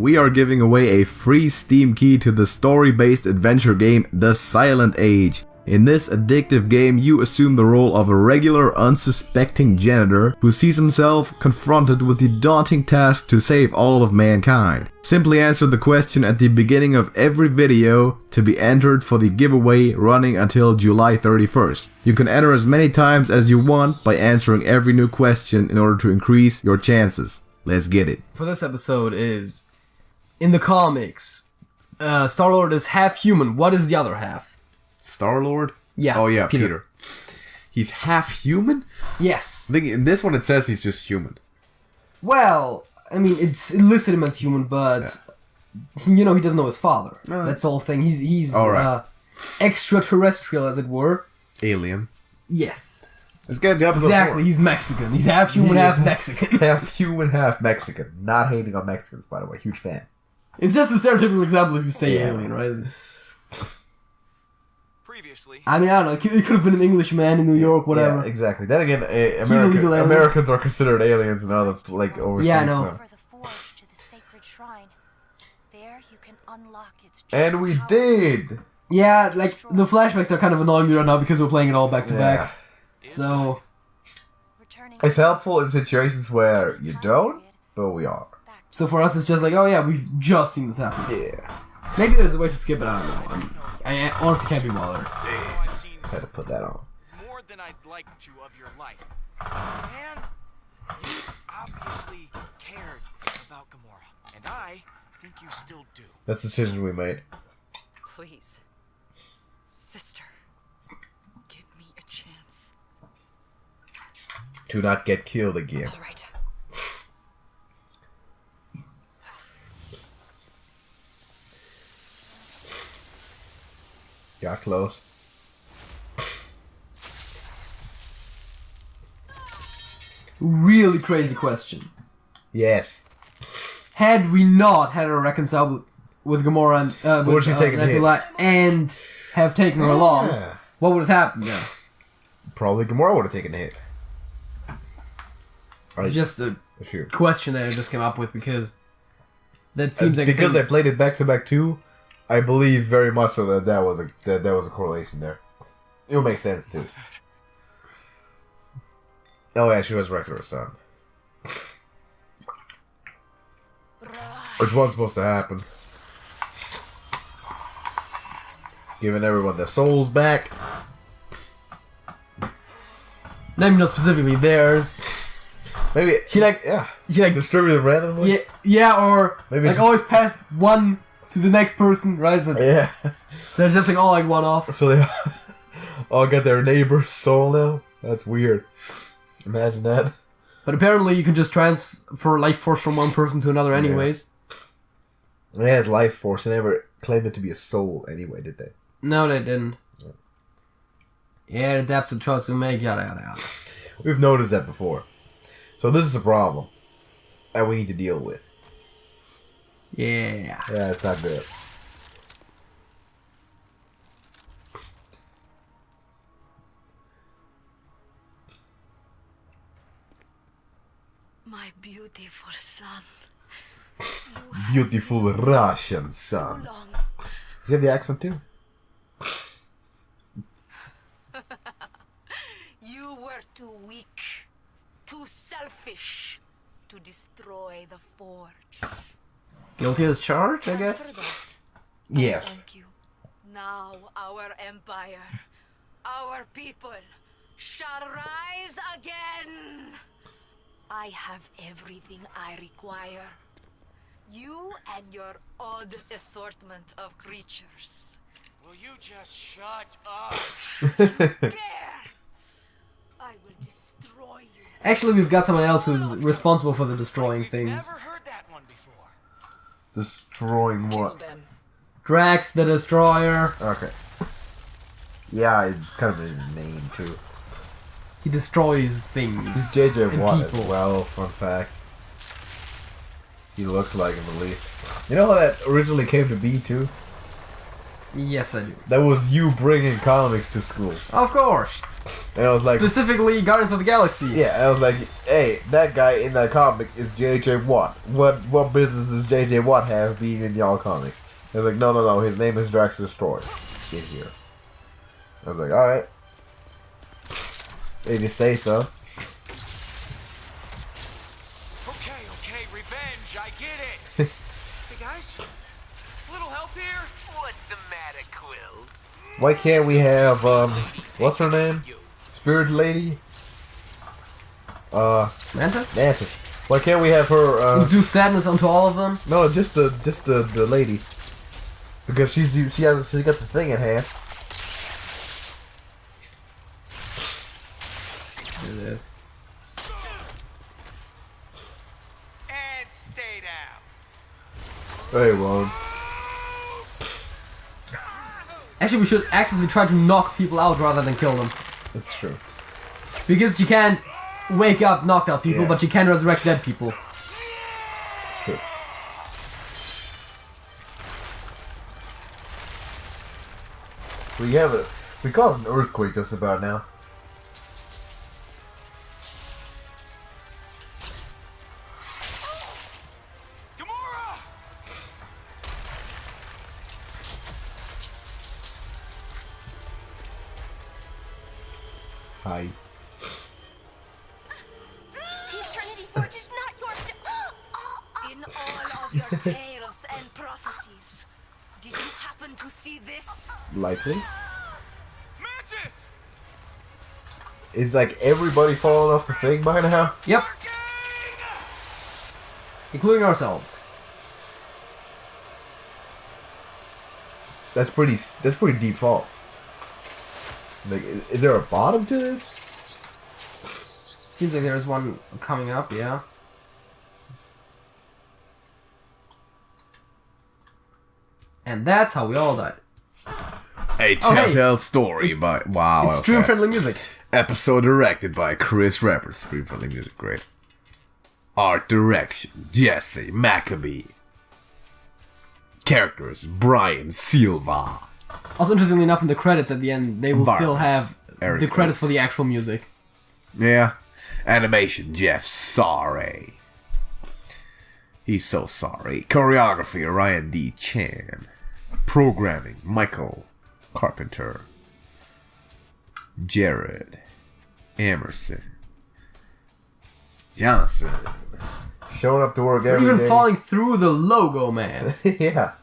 we are giving away a free Steam key to the story-based adventure game The Silent Age. In this addictive game, you assume the role of a regular, unsuspecting janitor who sees himself confronted with the daunting task to save all of mankind. Simply answer the question at the beginning of every video to be entered for the giveaway running until July 31st. You can enter as many times as you want by answering every new question in order to increase your chances. Let's get it. For this episode is, in the comics, Star-Lord is half human. What is the other half? Star-Lord? Yeah. Oh yeah, Peter. He's half human? Yes. I think in this one it says he's just human. Well, I mean, it listed him as human, but you know he doesn't know his father. That's the whole thing. He's right. Extraterrestrial, as it were. Alien. Yes. Let's get into episode 4. He's Mexican. He's half human, half Mexican. Half human, half Mexican. Not hating on Mexicans, by the way. Huge fan. It's just a stereotypical example if you say alien, right? I mean, I don't know. It could have been an Englishman in New York, whatever. Yeah, exactly. Then again, Americans are considered aliens in other, like, overseas. Yeah, I know. And we did! Yeah, like, the flashbacks are kind of annoying me right now because we're playing it all back to back. So... It's helpful in situations where you don't, but we are. So for us, it's just like, oh yeah, we've just seen this happen. Yeah. Maybe there's a way to skip it, I don't know. I honestly can't be bothered. Had to put that on. More than I'd like to of your life. And you obviously cared about Gamora. And I think you still do. That's the decision we made. Please. Sister. Give me a chance. To not get killed again. All right. Got close. Really crazy question. Yes. Had we not had her reconcile with Gamora and with Nebula and have taken her along, what would have happened then? Probably Gamora would have taken the hit. It's just a question that I just came up with because that seems like because I played it back to back too. I believe very much so that was a correlation there. It would make sense too. Oh yeah, she resurrected her son, which was supposed to happen. Giving everyone their souls back. Maybe not specifically theirs. Maybe she distributed them randomly. Yeah, or maybe like always pass one to the next person, right? So yeah. They're just like all like one off. So they all get their neighbor's soul now? That's weird. Imagine that. But apparently you can just transfer life force from one person to another anyways. Yeah, it's life force. They never claimed it to be a soul anyway, did they? No, they didn't. Yeah, it adapts to choice we make, yada yada yada. We've noticed that before. So this is a problem that we need to deal with. Yeah. Yeah, it's not good. My beautiful son. Beautiful Russian son. You have the accent too? You were too weak, too selfish to destroy the forge. Guilty as charged, I guess? Yes. Thank you. Now our empire, our people, shall rise again. I have everything I require. You and your odd assortment of creatures. Will you just shut up? Dare! I will destroy you. Actually, we've got someone else who's responsible for the destroying things. Never heard that one before. Destroying what? Drax the Destroyer. Okay. Yeah, it's kind of his name too. He destroys things. He's JJ Watt as people. well, fun fact. He looks like him at least. You know how that originally came to be too? Yes, I do. That was you bringing comics to school. Of course. And I was like... Specifically, Guardians of the Galaxy. Yeah, I was like, hey, that guy in that comic is J.J. Watt. What business does J.J. Watt have being in y'all comics? I was like, no, his name is Drax Destroyer. In here. I was like, alright. If you say so. Okay, revenge, I get it. Hey guys, a little help here? What's the matter, Quill? Why can't we have, what's her name? Spirit Lady? Mantis? Why can't we have her, do sadness onto all of them? No, just the lady. Because she got the thing in hand. There it is. And stay down. Very well. Actually, we should actively try to knock people out rather than kill them. That's true. Because you can't wake up knocked out people, but you can resurrect dead people. That's true. We call it an earthquake just about now. Gamora! Hi. Eternity Forge is not your in all of your tales and prophecies, did you happen to see this? Likely. Mantis! Is like everybody falling off the thing by now? Yep. Including ourselves. That's pretty deep fall. Like, is there a bottom to this? Seems like there's one coming up, yeah. And that's how we all died. A Telltale story by... Wow. It's stream-friendly music. Episode directed by Chris Rapper. Stream-friendly music, great. Art direction, Jesse Maccabee. Characters, Brian Silva. Also, interestingly enough, in the credits at the end, they will still have Eric the credits for Brooks. the actual music. Yeah. Animation, Jeff Sorry. He's so sorry. Choreography, Ryan D. Chan. Programming, Michael Carpenter. Jared Emerson. Johnson. Showing up to work every day. Even falling through the logo, man. Yeah.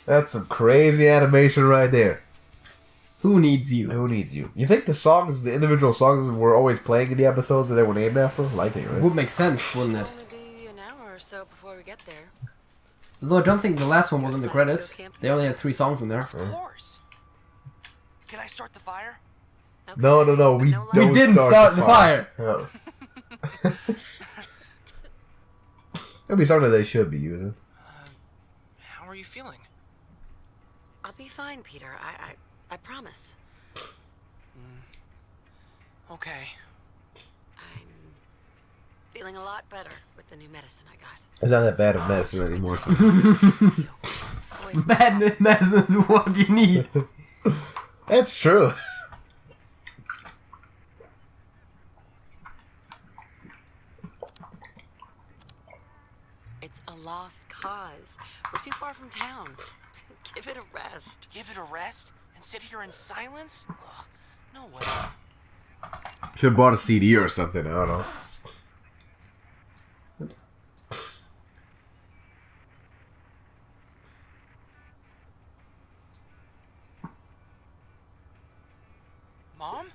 That's some crazy animation right there. Who needs you? Who needs you? You think the individual songs were always playing in the episodes that they were named after? Likely, right? Would make sense, wouldn't it? Only be an hour or so before we get there. Though I don't think the last one was in the credits. They only had 3 songs in there. Of course. Can I start the fire? Okay. No. We didn't start the fire. Oh. That'd be something they should be using. How are you feeling? I'll be fine, Peter. I promise. Okay. I'm feeling a lot better with the new medicine I got. It's not that bad of medicine anymore. So. Bad medicine is what you need. That's true. It's a lost cause. We're too far from town. Give it a rest. Give it a rest? And sit here in silence? Ugh, no way. Should have bought a CD or something. I don't know. Mom?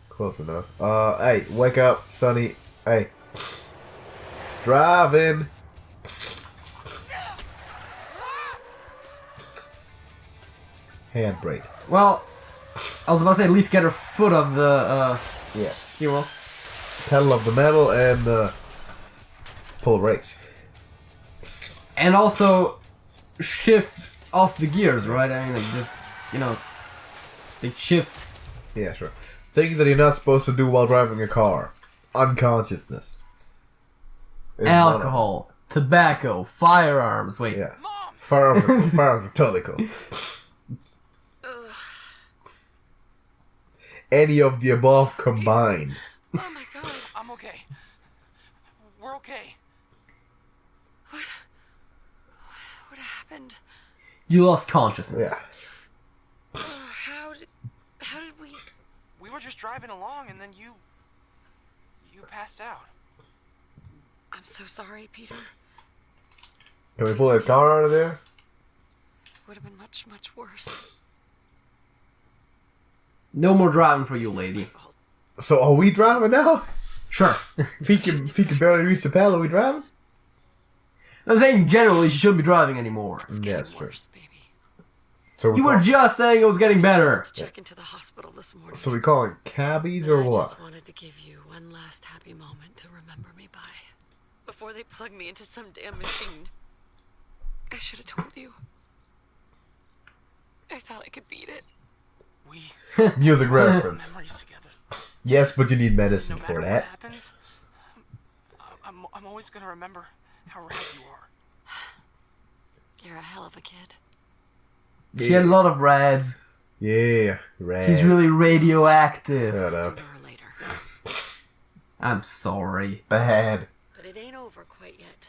Close enough. Hey, wake up, Sonny. Hey. Driving. Handbrake. Well, I was about to say at least get her foot of the Yes. steering wheel. Pedal of the metal and pull brakes. And also shift off the gears, right? I mean, like just, they shift. Yeah, sure. Things that you're not supposed to do while driving a car. Unconsciousness. Is Alcohol, tobacco, firearms. Wait. Yeah. Firearms are totally cool. any of the above combined. Oh my god. I'm okay. We're okay. What happened? You lost consciousness. Yeah. How did we... We were just driving along and then you passed out. I'm so sorry, Peter. Can we pull a car out of there? Would have been much, much worse. No more driving for you, This is my lady. fault. So are we driving now? Sure. Feet can barely reach the pedal. Are we driving? I'm saying generally she shouldn't be driving anymore. It's Yeah, getting that's true. worse, baby. So You were just saying it was getting better. To check into the hospital this morning. So we calling cabbies And or I what? just wanted to give you one last happy moment to remember me by. Before they plug me into some damn machine. I should have told you. I thought I could beat it. We Music reference. memories together. Yes, but you need No medicine matter for what that. happens, I'm always gonna remember how rad you are. You're a hell of a kid. She had a lot of rads. Yeah, right. She's really radioactive. Shut up. Sooner or later. I'm sorry. Bad. But it ain't over quite yet.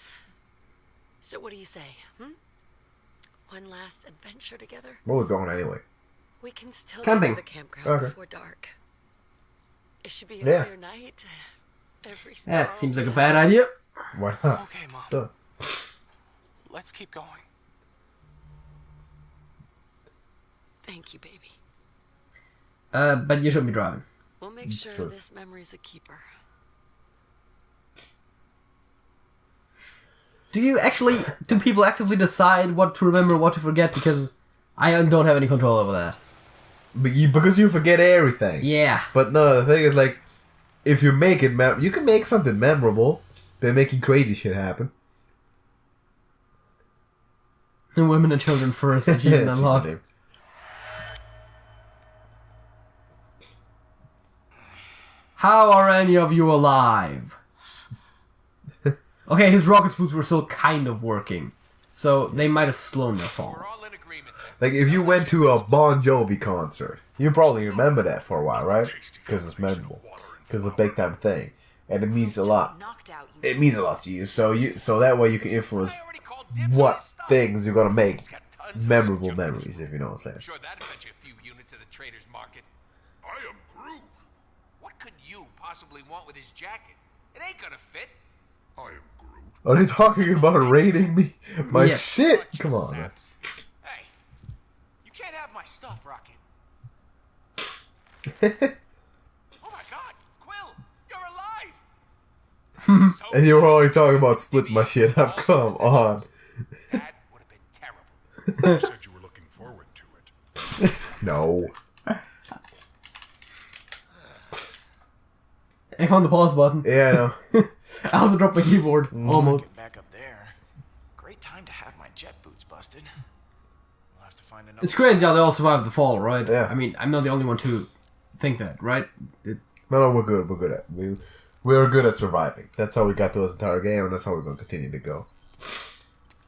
So what do you say, One last adventure together? Where we going anyway? We can still Camping. get to the campground Okay. before dark. It should be a Yeah. clear night. Every star That seems will like a be bad out. idea. Why not? Okay, Mom. So, Let's keep going. Thank you, baby. But you shouldn't be driving. We'll make It's sure true. this memory's a keeper. Do people actively decide what to remember, what to forget? Because I don't have any control over that. because you forget everything. Yeah. But no, the thing is, like, if you make it, you can make something memorable by making crazy shit happen. And women and children first, achievement unlocked. How are any of you alive? Okay, his rocket boots were still kind of working. So they might have slowed their fall. We're all in agreement. Like, if you went to a Bon Jovi concert, you probably remember that for a while, right? Because it's memorable. Because it's a big time thing. And it means a lot. Knocked out, you It means a lot to you. So that way you can influence what things you're gonna make memorable memories, if you know what I'm saying. I'm sure that'd fetch you a few units at the trader's market. I am Groot. What could you possibly want with his jacket? It ain't gonna fit. I am Groot. Are they talking about raiding me? My Yeah. shit? Come on, man. Hey, you can't have my stuff, Rocket. Oh my God, Quill, you're alive. So And you're already talking about splitting my shit up. Come on. that would have been terrible. You said you were looking forward to it. No. I found the pause button. Yeah, I know. I also dropped my keyboard. Almost. back up there. Great time to have my jet boots busted. We'll have to find another. It's crazy how they all survived the fall, right? Yeah. I mean, I'm not the only one to think that, right? No, we're good. We're good at we're good at surviving. That's how we got through this entire game, and that's how we're gonna continue to go.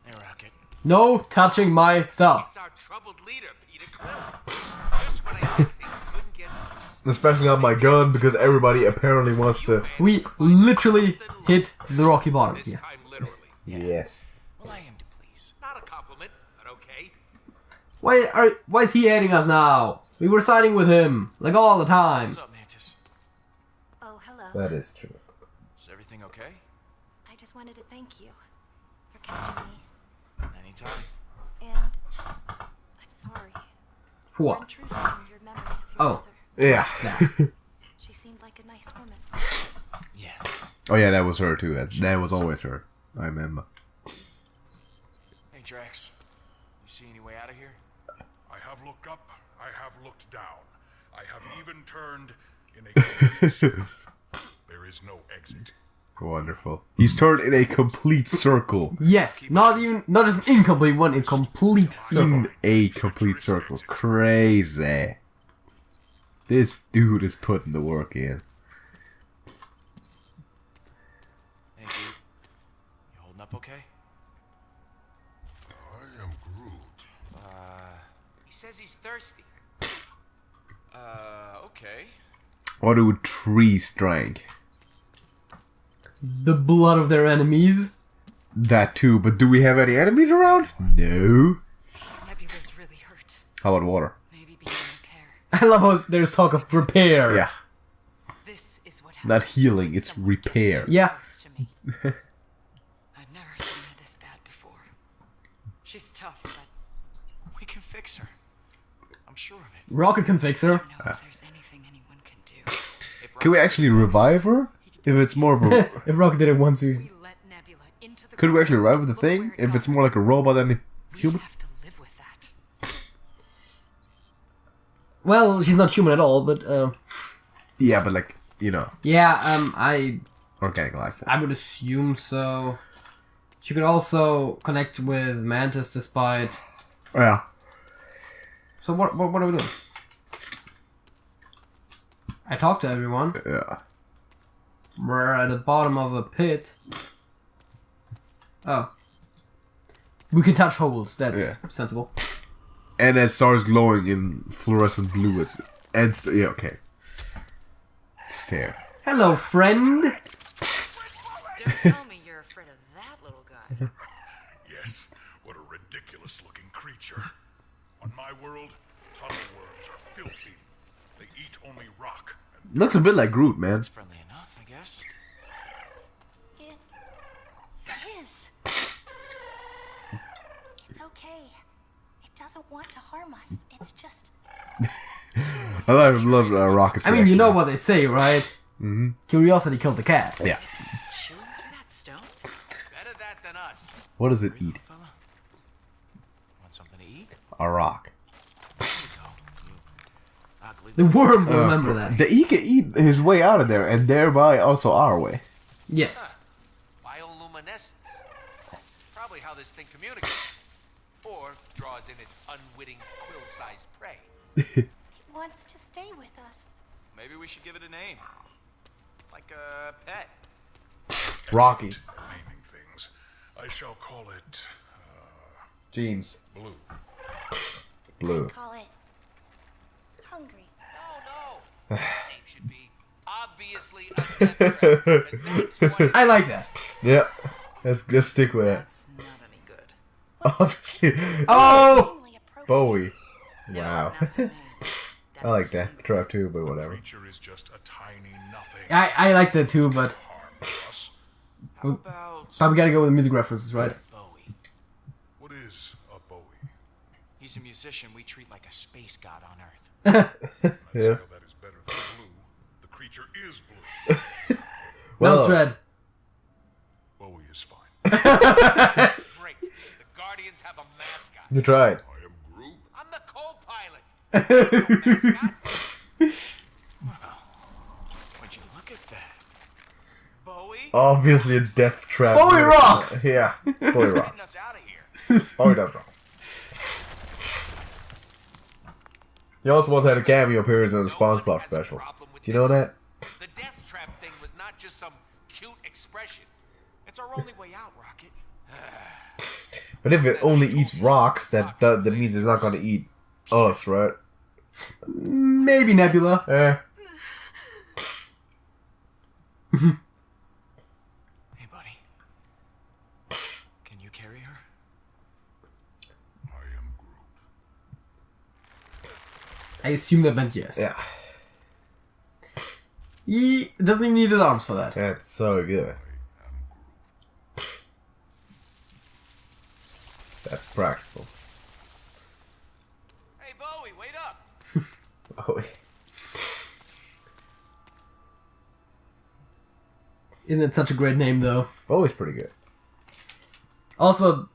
Hey, Rocket. No touching my stuff. It's our troubled leader, Peter Quill. Just when I thought things couldn't get worse. Especially on my gun, because everybody apparently wants to. We literally hit the rocky bottom. This Yeah. time, literally. Yes. Well, I am to please. Not a compliment, but okay. Why is he hating us now? We were siding with him like all the time. What's up, Mantis? Oh, hello. That is true. Is everything okay? I just wanted to thank you for catching me. Anytime. And I'm sorry. For what? I'm intruding on your memory of your Oh. mother. Yeah. She seemed like a nice woman. Yeah. Oh yeah, that was her too. That was always her. I remember. Hey, Drax. You see any way out of here? I have looked up, I have looked down, I have even turned in a complete circle. There is no exit. Wonderful. He's turned in a complete circle. Yes, not just an incomplete one, a complete circle. In a complete circle. Crazy. This dude is putting the work in. Hey, dude. You holding up okay? I am Groot. He says he's thirsty. Okay. What do trees drink? The blood of their enemies. That too, but do we have any enemies around? No. Nebula's really hurt. How about water? Maybe beyond repair. I love how there's talk of repair. Yeah. This is what Not happens healing, when it's someone repair. gets too Yeah. close to me. I've never seen her this bad before. She's tough, but We can fix her. I'm sure of it. Rocket can fix her. I don't know if there's anything anyone can do. Can we actually revive her? If it's more of a... If Rocket did it once, We let Nebula into the Could we actually grounds revive the and look thing? where it If it's got more like a robot than a We human? have to live with that. well, she's not human at all, but Yeah, but like, you know, yeah, organic life. I would assume so. She could also connect with Mantis despite... Yeah. So what are we doing? I talked to everyone. Yeah. We're at the bottom of a pit. Oh. We can touch holes, that's sensible. And it starts glowing in fluorescent blue. Yeah, okay. Fair. Hello, friend! Don't tell me you're afraid of that little guy. Yes, what a ridiculous looking creature. On my world, tunnel worms are filthy. They eat only rock. Looks a bit like Groot, man. Friendly enough, I guess. It is. It's okay. It doesn't want to harm us. It's just... I love Rocket's I mean, you reaction. know what they say, right? Mm-hmm. Curiosity killed the cat. Yeah. Chewing through that stone? Better that than us. What does it eat? Fella? Want something to eat? A rock. There you go. You ugly The worm will remember that. He can eat his way out of there, and thereby also our way. Yes. bioluminescence. Probably how this thing communicates. Or draws in its unwitting quill-sized prey. It wants to stay with us. Maybe we should give it a name. Like a pet. Rocky. Naming things. I shall call it James. Blue. Blue. Call it... Hungry. No. This name should be obviously a death trap, as that's what I like that. Yeah. Let's stick with it. That's not any good. Obviously. Oh! Only appropriate. Bowie. No, Wow. not the man. I like Death Trap too, but The whatever. creature is just a tiny nothing. I like that too, but... Harm us. How about But we gotta go with the music references, right? Bowie? What is a Bowie? He's a musician we treat like a space god on Earth. I'd Yeah. say that is better than blue. The creature is blue. No, it's red. Bowie is fine. Great. The Guardians have a mascot. You tried. I am Groot. I'm the co-pilot. Wow. Would you look at that? Bowie? Obviously a Death Trap. Bowie rocks! Yeah. Bowie rocks. Getting us out of here. Bowie does rock. He also once had a cameo appearance in the SpongeBob special. Do you know that? The death trap thing was not just some cute expression. It's our only way out, Rocket. But if it only eats rocks, that means it's not going to eat us, right? Maybe Nebula. Hey, buddy. Can you carry her? I am Groot. I assume that meant yes. Yeah. He doesn't even need his arms for that. That's so good. That's practical. Hey, Bowie, wait up. Bowie. Isn't it such a great name, though? Bowie's pretty good. Also,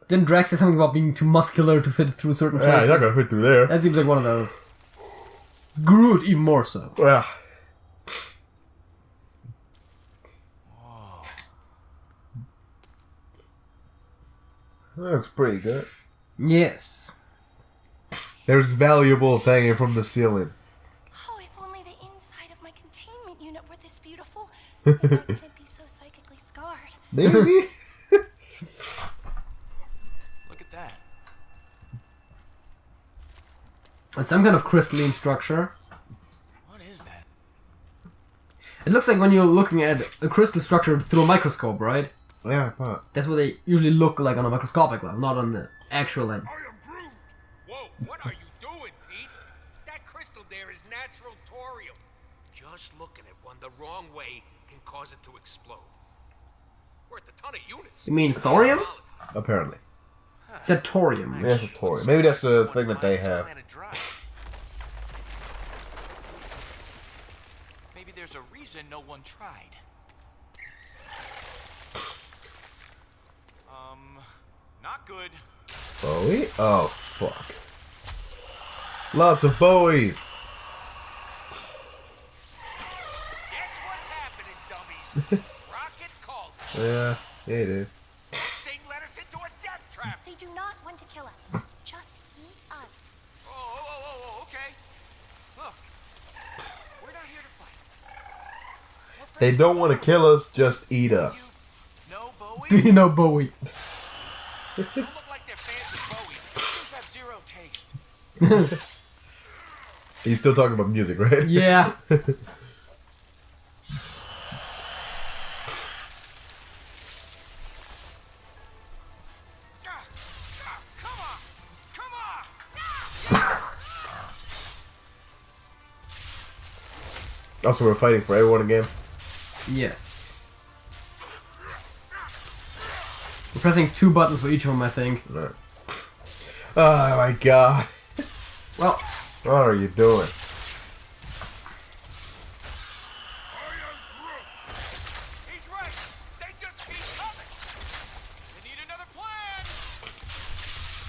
didn't Drax say something about being too muscular to fit through certain places? Yeah, he's not going to fit through there. That seems like one of those. Groot, even more so. Yeah. That looks pretty good. Yes. There's valuables hanging from the ceiling. Oh, if only the inside of my containment unit were this beautiful, then I wouldn't be so psychically scarred. Maybe? Look at that. It's some kind of crystalline structure. It looks like when you're looking at a crystal structure through a microscope, right? Yeah, but That's what they usually look like on a microscopic level, not on the actual end. Whoa, what are you doing, Pete? That crystal there is natural thorium. Just looking at one the wrong way can cause it to explode. Worth a ton of units. You mean thorium? apparently. It said thorium. Yeah, it's a thorium. Maybe that's the thing that they have. Maybe there's a reason no one tried. Not good. Bowie? Oh, fuck. Lots of Bowies. Guess what's happening, dummies? Rocket called. Yeah, dude. Thing led us into a death trap. They do not want to kill us. Just eat us. Oh, okay. Look, we're not here to fight. They don't want to kill us, just eat us. No, Bowie? Do you know Bowie? Don't look like they're fans of Bowie. These have zero taste. He's still talking about music, right? Yeah. Come on! Also, we're fighting for everyone again. Yes. We're pressing 2 buttons for each of them, I think. Right. Oh my god. Well, What are you doing? He's right. They just keep coming. They need another plan.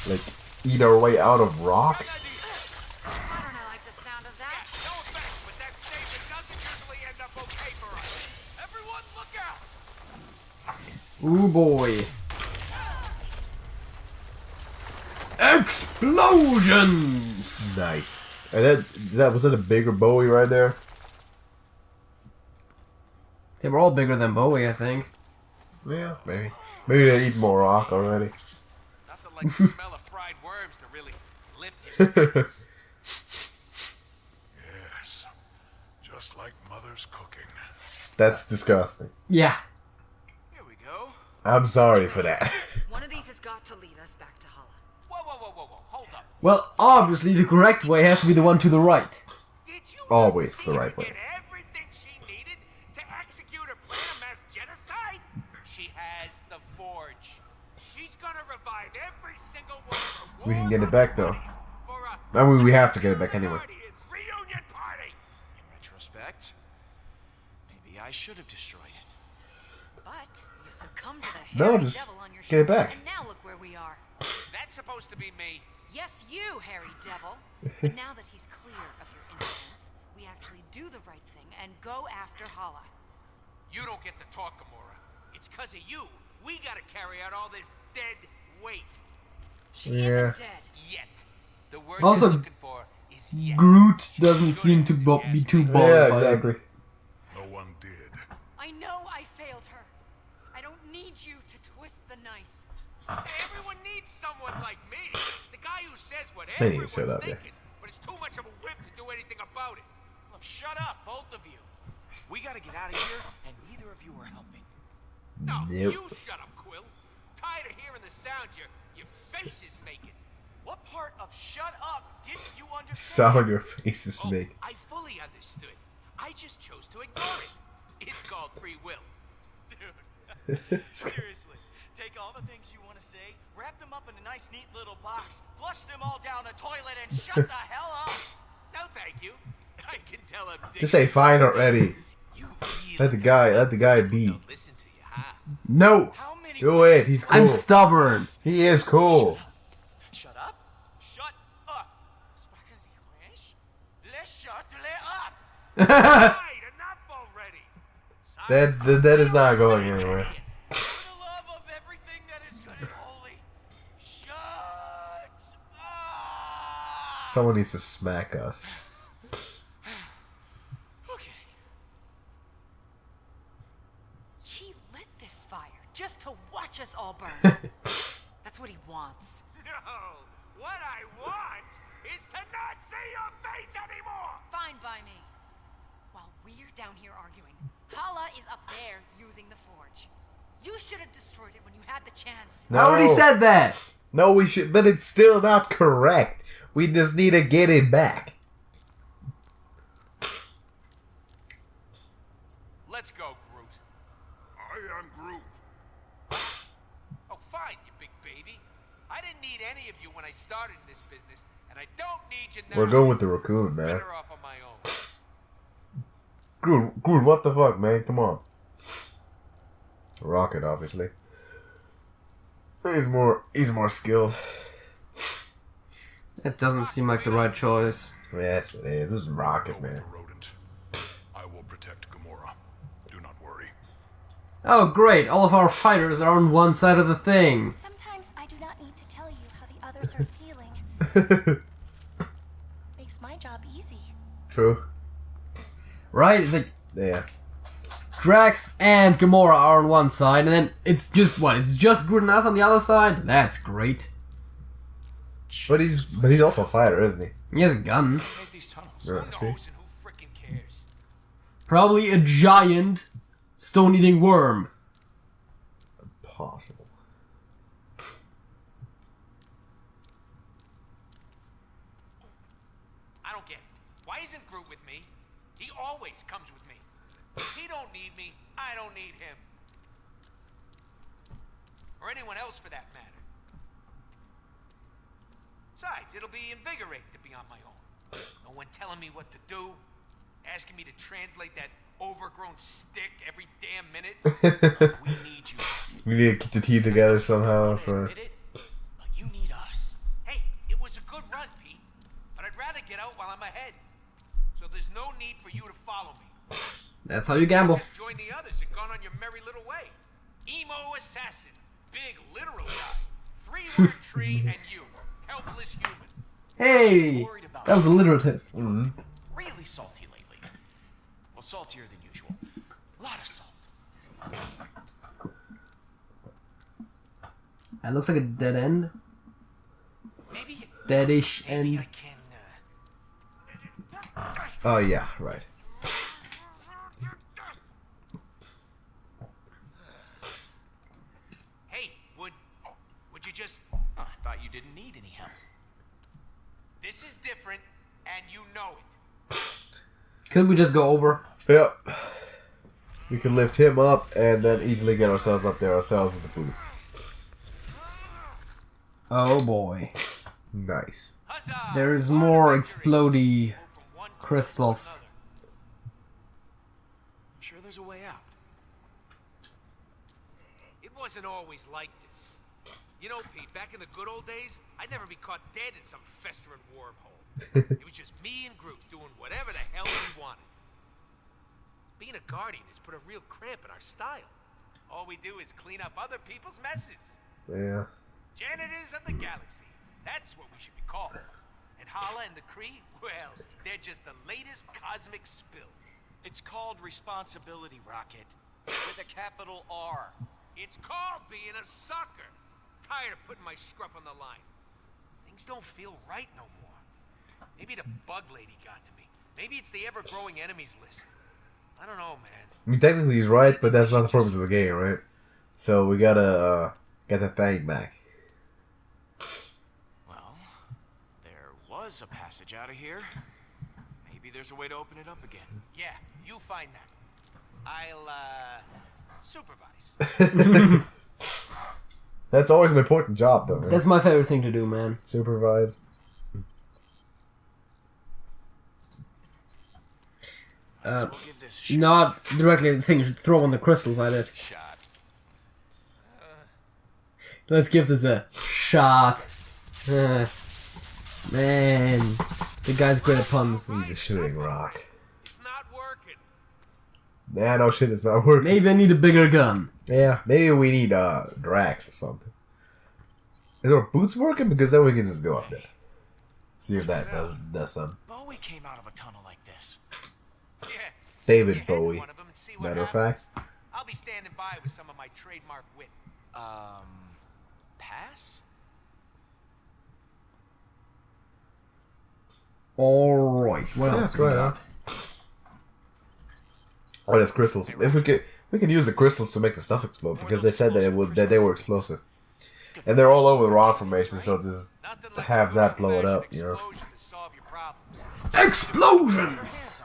Like, eat our way out of rock? Why don't I like the sound of that? No offense, but that statement doesn't usually end up okay for us. Everyone, look out! ooh boy. Explosions! Nice. And was that a bigger Bowie right there? They were all bigger than Bowie, I think. Yeah, maybe. Maybe they eat more rock already. Nothing like the smell of fried worms to really lift your spirits. Yes. Just like Mother's cooking. That's disgusting. Yeah. Here we go. I'm sorry for that. One of these has got to lead us back to Hala. Whoa. Hold up. Well, obviously the correct way has to be the one to the right. Did you Always see the her right way. get everything she needed to execute her plan of mass genocide? She has the forge. She's gonna revive every single one of her We can war get it back, though. buddies for a I mean, we have to get it back anyway. Guardians reunion party. In retrospect, maybe I should have destroyed it. But you succumbed to the No, hairy just devil on your get it shoulder, back. and now look where we are. That's supposed to be me. Yes, you, hairy devil. But now that he's clear of your innocence, we actually do the right thing and go after Hala. You don't get to talk, Gamora. It's 'cause of you. We gotta carry out all this dead weight. She Yeah. isn't dead. Yet. The word Also, you're looking for is yet. Groot doesn't seem to be too bothered Yeah, by it. exactly. No one did. I know I failed her. I don't need you to twist the knife. Everyone needs someone like me. The guy who says what They need to everyone's shut up, yeah. thinking, but it's too much of a whip to do anything about it. Look, shut up, both of you. We gotta get out of here, and neither of you are helping. No, Nope. you shut up, Quill. Tired of hearing the sound your face is making. What part of shut up didn't you understand? Sound your faces Oh, make. I fully understood. I just chose to ignore it. It's called free will. Dude, seriously. Take all the things you want to say, wrap them up in a nice, neat little box, flush them all down the toilet, and shut the hell up. No, thank you. I can tell I'm Just say fine already. You Let the guy be. don't listen to you, huh? No! How many Go ahead, he's cool. I'm stubborn. He is cool. Shut up? Shut up. Sprechen Sie English? Let's shut up. Right, enough already. That is not going anywhere. For the love of everything that is good and holy, shut up. Someone needs to smack us. Okay. He lit this fire just to watch us all burn. That's what he wants. No, what I want is to not see your face anymore. Fine by me. While we're down here arguing, using the forge. You should have destroyed it when you had the chance. I already said that. No, we should, but it's still not correct. We just need to get it back. Let's go, Groot. I am Groot. Oh, fine, you big baby. I didn't need any of you when I started in this business, and I don't need you now. We're going with the raccoon, man. Better off on my own. Groot, what the fuck, man? Come on. Rocket, obviously. He's more skilled. It doesn't seem like the right choice. Yes, it is. This is Rocket, Go with man. the rodent. I will protect Gamora. Do not worry. Oh, great. All of our fighters are on one side of the thing. Sometimes I do not need to tell you how the others are feeling. Makes my job easy. True. Right? It's like Yeah. Drax and Gamora are on one side, and then it's just what? It's just Groot and us on the other side? That's great. But he's also a fighter, isn't he? He has a gun. Make these tunnels. Yeah, Who see? knows and who frickin' cares? Probably a giant stone-eating worm. Possible. I don't get it. Why isn't Groot with me? He always comes with me. He don't need me. I don't need him. Or anyone else for that matter. Besides, it'll be invigorating to be on my own. No one telling me what to do, asking me to translate that overgrown stick every damn minute. We need you. We need to keep the team together somehow, so... Admit it, but you need us. Hey, it was a good run, Pete. But I'd rather get out while I'm ahead. So there's no need for you to follow me. That's how you gamble. Just join the others and gone on your merry little way. Emo assassin, big literal guy, 3-word tree, and you, helpless human. Hey! That was alliterative. Really salty lately. Well, saltier than usual. A lot of salt. That looks like a dead end. Maybe Deadish maybe end. I can. Oh, yeah, right. Hey, would you just... Oh, I thought you didn't need any help. This is different, and you know it. Could we just go over? Yep. We can lift him up and then easily get ourselves up there ourselves with the boots. Oh boy. Nice. Huzzah! There's What a more victory! explodey Go from one total to crystals. another. I'm sure there's a way out. It wasn't always like this. You know, Pete, back in the good old days, I'd never be caught dead in some festering wormhole. It was just me and Groot doing whatever the hell we wanted. Being a Guardian has put a real cramp in our style. All we do is clean up other people's messes. Yeah. Janitors of the galaxy. That's what we should be called. And Hala and the Kree, well, they're just the latest cosmic spill. It's called responsibility, Rocket. With a capital R. It's called being a sucker. Tired of putting my scruff on the line. Things don't feel right no more. Maybe the bug lady got to me. Maybe it's the ever-growing enemies list. I don't know, man. I mean, technically he's right, but that's not the purpose of the game, right? So we gotta get that thing back. Well, there was a passage out of here. Maybe there's a way to open it up again. Yeah, you find that. I'll, supervise. That's always an important job, though, man. That's my favorite thing to do, man. Supervise. So we'll give this a shot. Not directly the thing you should throw on the crystals at it. Shot. Let's give this a shot. Man, the guy's great at puns. He's a shooting rock. It's not working. Yeah, no shit, it's not working. Maybe I need a bigger gun. Yeah, maybe we need Drax or something. Is our boots working? Because then we can just go up there. See if that does something. Bowie came out of a tunnel like this. Yeah. David stick your head in Bowie. one of 'em and see what Matter of happens. fact. I'll be standing by with some of my trademark wit. Pass? Alright, what else? Yeah, do we right got? Oh, there's crystals. If we could use the crystals to make the stuff explode because they said that they were explosive, and they're all over the rock formation. So just have that blow it up, you know. Explosions.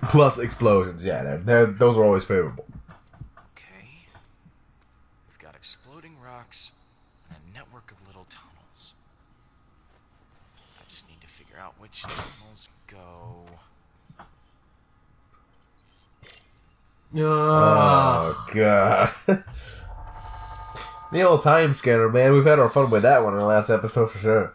Plus explosions, yeah. Those are always favorable. Okay. We've got exploding rocks and a network of little tunnels. I just need to figure out which tunnels go. Oh god. The old time scanner, man. We've had our fun with that one in the last episode for sure.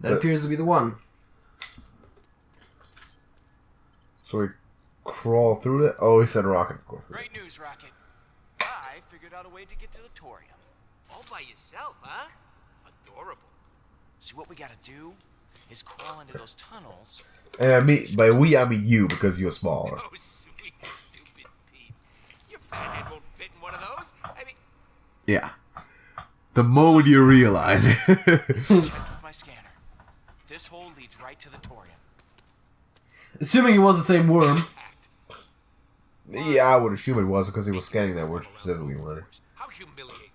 That appears to be the one. So we crawl through it. Oh, he said rocket, of course. Great news, Rocket. I figured out a way to get to the Torium. All by yourself, huh? Adorable. See, what we gotta do is crawl into those tunnels. And by we, I mean you, because you're smaller. Oh, sweet, stupid Pete. Your fat head won't fit in one of those. I mean... Yeah. The moment you realize it. Checked with my scanner. This hole leads right to the Torium. Assuming it was the same worm. Yeah, I would assume it was because he was scanning that word specifically. How humiliating.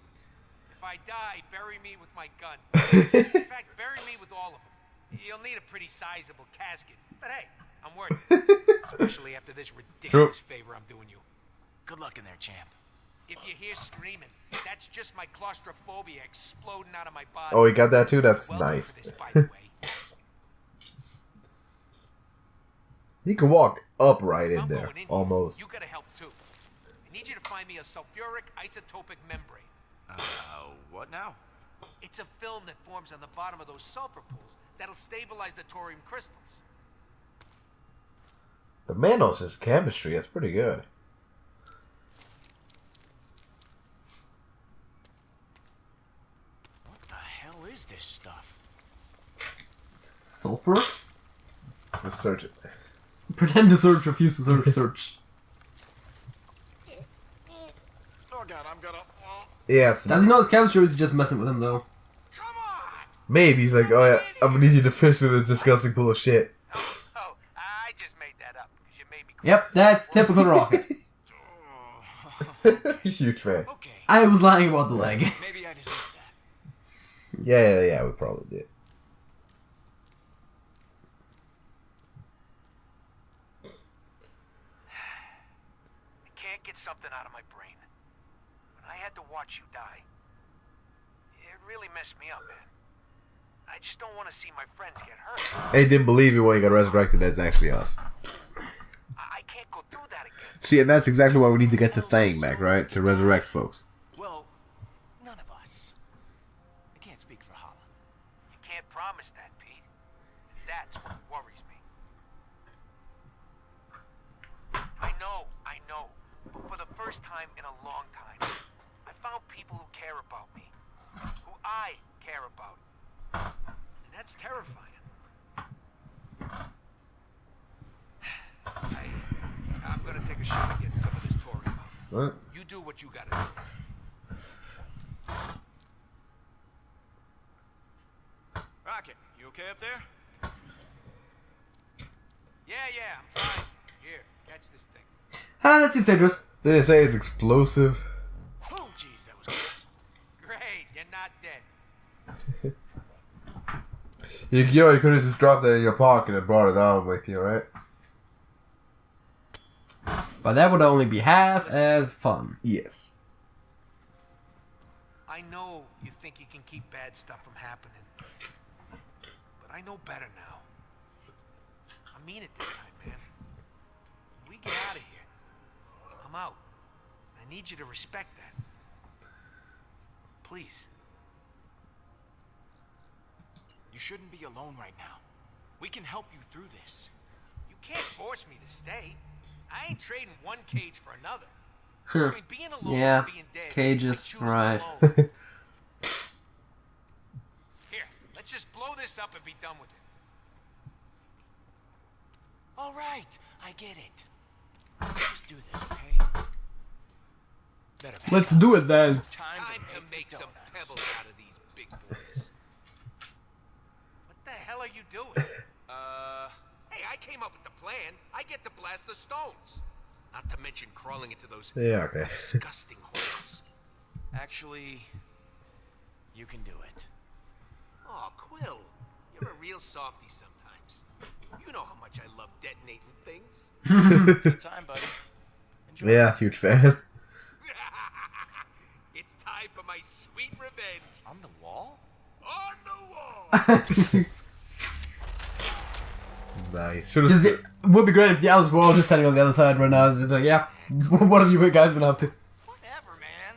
If I die, bury me with my gun. In fact, bury me with all of them. You'll need a pretty sizable casket. But hey, I'm worth it. Especially after this ridiculous favor I'm doing you. Good luck in there, champ. If you hear screaming, that's just my claustrophobia exploding out of my body. Oh, you got that too? That's Welcome nice. for this, by the way. He can walk upright in I'm there, going in. almost. You gotta help too. I need you to find me a sulfuric isotopic membrane. What now? It's a film that forms on the bottom of those sulfur pools that'll stabilize the thorium crystals. The man knows his chemistry. That's pretty good. What the hell is this stuff? Sulfur? Let's search it. Pretend to search, refuse to search. Oh god, I'm gonna... Yeah, it's Does he know his chemistry or is he just messing with him though? Come on! maybe he's like, oh yeah, I'm gonna need you to fish through this disgusting pool of shit. Oh, I just made that up because you made me cry. Yep, that's typical Rocket. Huge fan. Okay, I was lying about the leg. maybe I deserve that. Yeah, we probably did. I can't get something out of my brain. When I had to watch you die, it really messed me up, man. I just don't want to see my friends get hurt. They didn't believe you when you got resurrected. That's actually us. I can't go through that again. See, and that's exactly why we need to get the thing back, right? To resurrect folks. Well, none of us. I can't speak for Hala. You can't promise that, Pete. That's what worries me. I know. But for the first time in a long time, I found people who care about me. Who I care about. And that's terrifying. I'm gonna take a shot at getting some of this thorium out. What? You do what you gotta do. Rocket, you okay up there? Yeah, I'm fine. Here, catch this thing. Ah, that seems dangerous. Did it say it's explosive? Oh, jeez, that was Great, you're not dead. You could have just dropped that in your pocket and brought it on with you, right? But that would only be half as fun. Yes. I know you think you can keep bad stuff from happening. But I know better now. I mean it this time, man. When we get out of here, I'm out. I need you to respect that. Please. You shouldn't be alone right now. We can help you through this. You can't force me to stay. I ain't trading one cage for another. Huh. Between being alone Yeah, and being dead, cages, I choose right. alone. Here, let's just blow this up and be done with it. All right, I get it. Let's do this, okay? Let's do it then. Time to make some pebbles out of these big boys. What the hell are you doing? Hey, I came up with the plan. I get to blast the stones. Not to mention crawling into those disgusting holes. Actually, you can do it. Oh, Quill, you're a real softie sometimes. You know how much I love detonating things. Good time, buddy. Enjoy. Yeah, huge fan. It's time for my sweet revenge. On the wall? On the wall! Nice. It would be great if the others were all just standing on the other side right now. It's just like, yeah, what have you guys been up to? Whatever, man.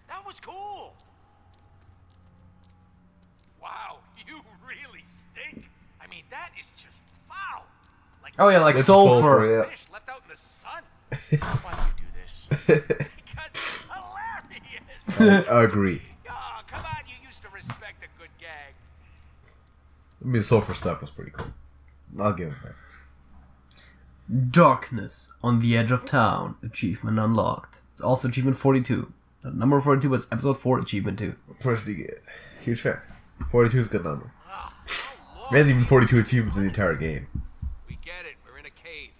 That was cool. Wow, you really stink. I mean, that is just foul. Like, Oh yeah, like That's sulfur. yeah. fish left out in the sun. Why do you do this? Because it's hilarious. Agree. Oh, come on, you used to respect a good gag. I mean, sulfur stuff was pretty cool. I'll give it that. Darkness on the Edge of Town. Achievement unlocked. It's also achievement 42. The number 42 was episode 4, achievement 2. Pretty good. Huge fan. 42 is a good number. Oh, Lord. There's even 42 achievements in the entire game. We get it. We're in a cave.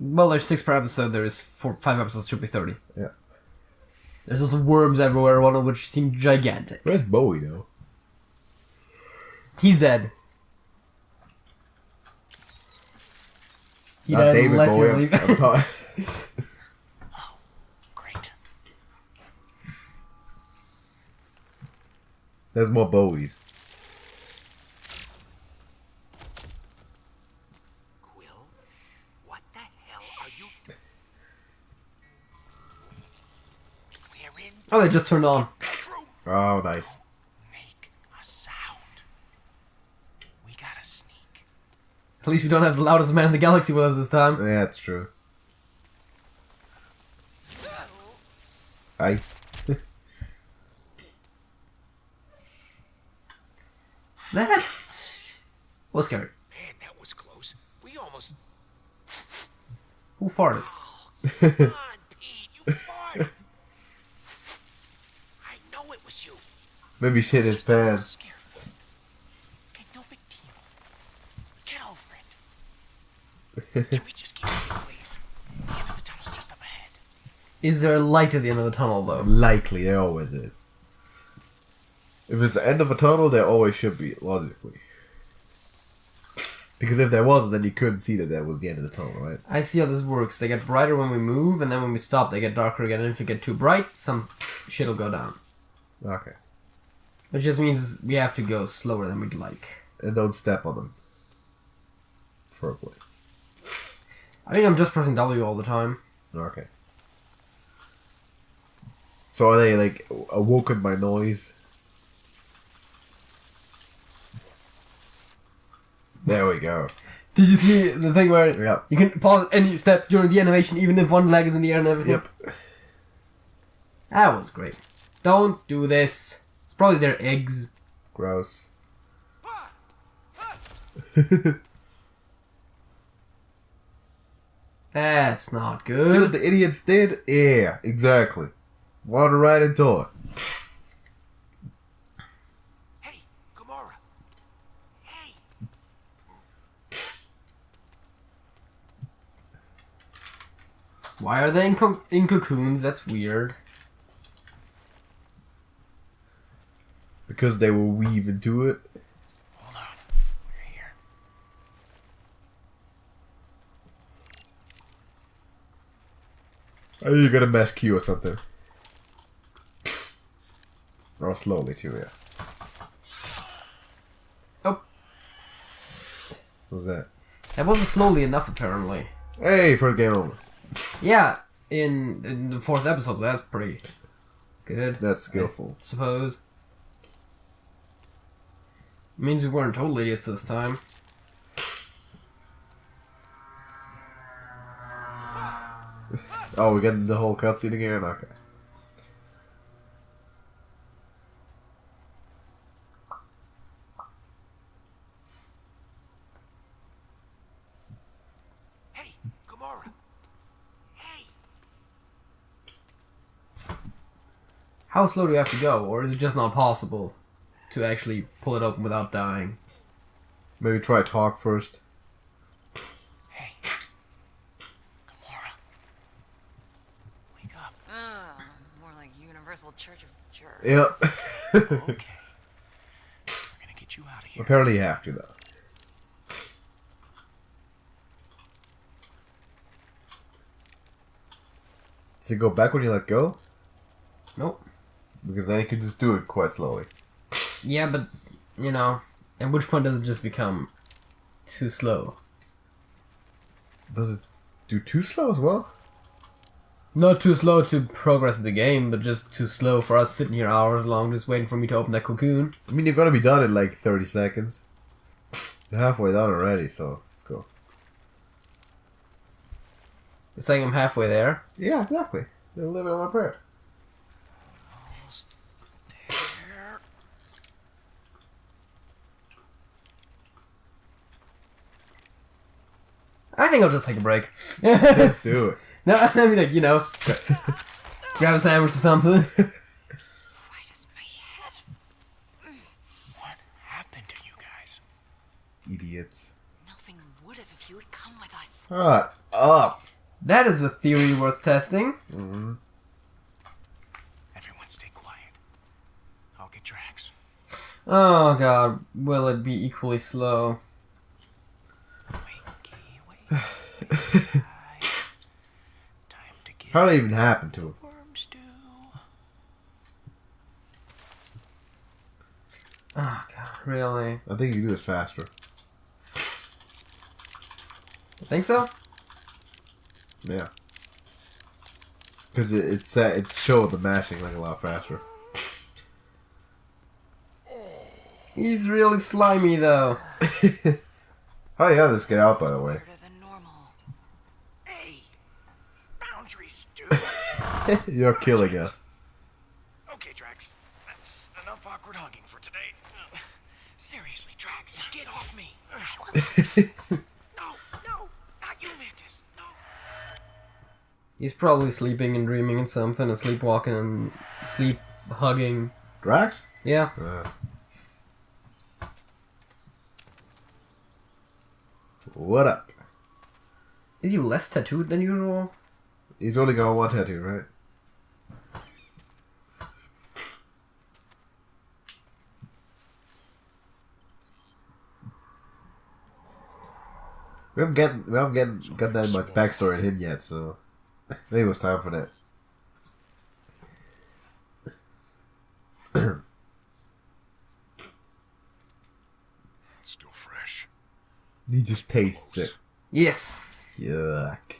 Well, there's 6 per episode. There's 5 episodes, should be 30. Yeah. There's also worms everywhere, one of which seem gigantic. Where's Bowie, though? He's dead. He Not died David unless you Bowie. leave. I'm talking. Oh, great. There's more Bowies. Quill, what the hell are you... We're in... Oh, they just turned on. Oh, nice. Make a sound. We gotta sneak. At least we don't have the loudest man in the galaxy with us this time. Yeah, that's true. Aye. That was scary. Man, that was close. We almost... Who farted? Come on, Pete, you farted. I know it was you. Maybe shit his pants. Scared. Okay, no big deal. Get over it. Can we just keep moving, please? The end of the tunnel's just up ahead. Is there a light at the end of the tunnel, though? Likely, there always is. If it's the end of a tunnel, there always should be, logically. Because if there wasn't, then you couldn't see that that was the end of the tunnel, right? I see how this works. They get brighter when we move, and then when we stop, they get darker again. And if it get too bright, some shit will go down. Okay. Which just means we have to go slower than we'd like. And don't step on them. Preferably. I think I'm just pressing W all the time. Okay. So are they, like, awoken by noise? There we go. Did you see the thing where Yep. you can pause any step during the animation, even if one leg is in the air and everything? Yep. That was great. Don't do this. It's probably their eggs. Gross. That's not See what good. the idiots did? Yeah, exactly. Water right into it. Hey, Gamora. Hey. Why are they in cocoons? That's weird. Because they will weave into it. Hold on. We're here. Are you gonna mass Q or something? Or slowly too, yeah. Oh, What was that? that wasn't slowly enough apparently. Hey, first game over. Yeah, in the 4th episode, so that's pretty good. That's skillful. I suppose. Means we weren't total idiots this time. Oh, we got the whole cutscene again? Okay. How slow do you have to go? Or is it just not possible to actually pull it open without dying? Maybe try talk first. Hey. Gamora. Wake up. More like Universal Church of Jerks. Yep. Okay. We're gonna get you out of here. Apparently you have to, though. Does it go back when you let go? Nope. Because then you could just do it quite slowly. Yeah, but, you know, at which point does it just become too slow? Does it do too slow as well? Not too slow to progress the game, but just too slow for us sitting here hours long just waiting for me to open that cocoon. I mean, you're gonna be done in like 30 seconds. You're halfway done already, so let's go. You're saying I'm halfway there? Yeah, exactly. They're living on a prayer. Almost there. I think I'll just take a break. Let's do it. No, I mean, like, you know, grab a sandwich or something. Why does my head... What happened to you guys? Idiots. Nothing would have if you had come with us. Shut up. That is a theory worth testing. Mm-hmm. Everyone stay quiet. I'll get Drax. Oh god, will it be equally slow? Wakey. Time to get How did it even happen to him? worms do. Oh god, really? I think you can do this faster. You think so? Yeah. Because it showed the mashing like a lot faster. He's really slimy though. How do you have this get out, by the way? Weirder than normal. Hey, boundaries, dude. You're killing us. Okay, Drax. That's enough awkward hugging for today. Seriously, Drax, get off me. No, not you, Mantis. No. He's probably sleeping and dreaming and something, and sleepwalking and sleep hugging. Drax? Yeah. What up? Is he less tattooed than usual? He's only got one tattoo, right? We haven't got that much backstory on him yet, so maybe it was time for that. Still fresh. He just tastes it. Yes. Yuck.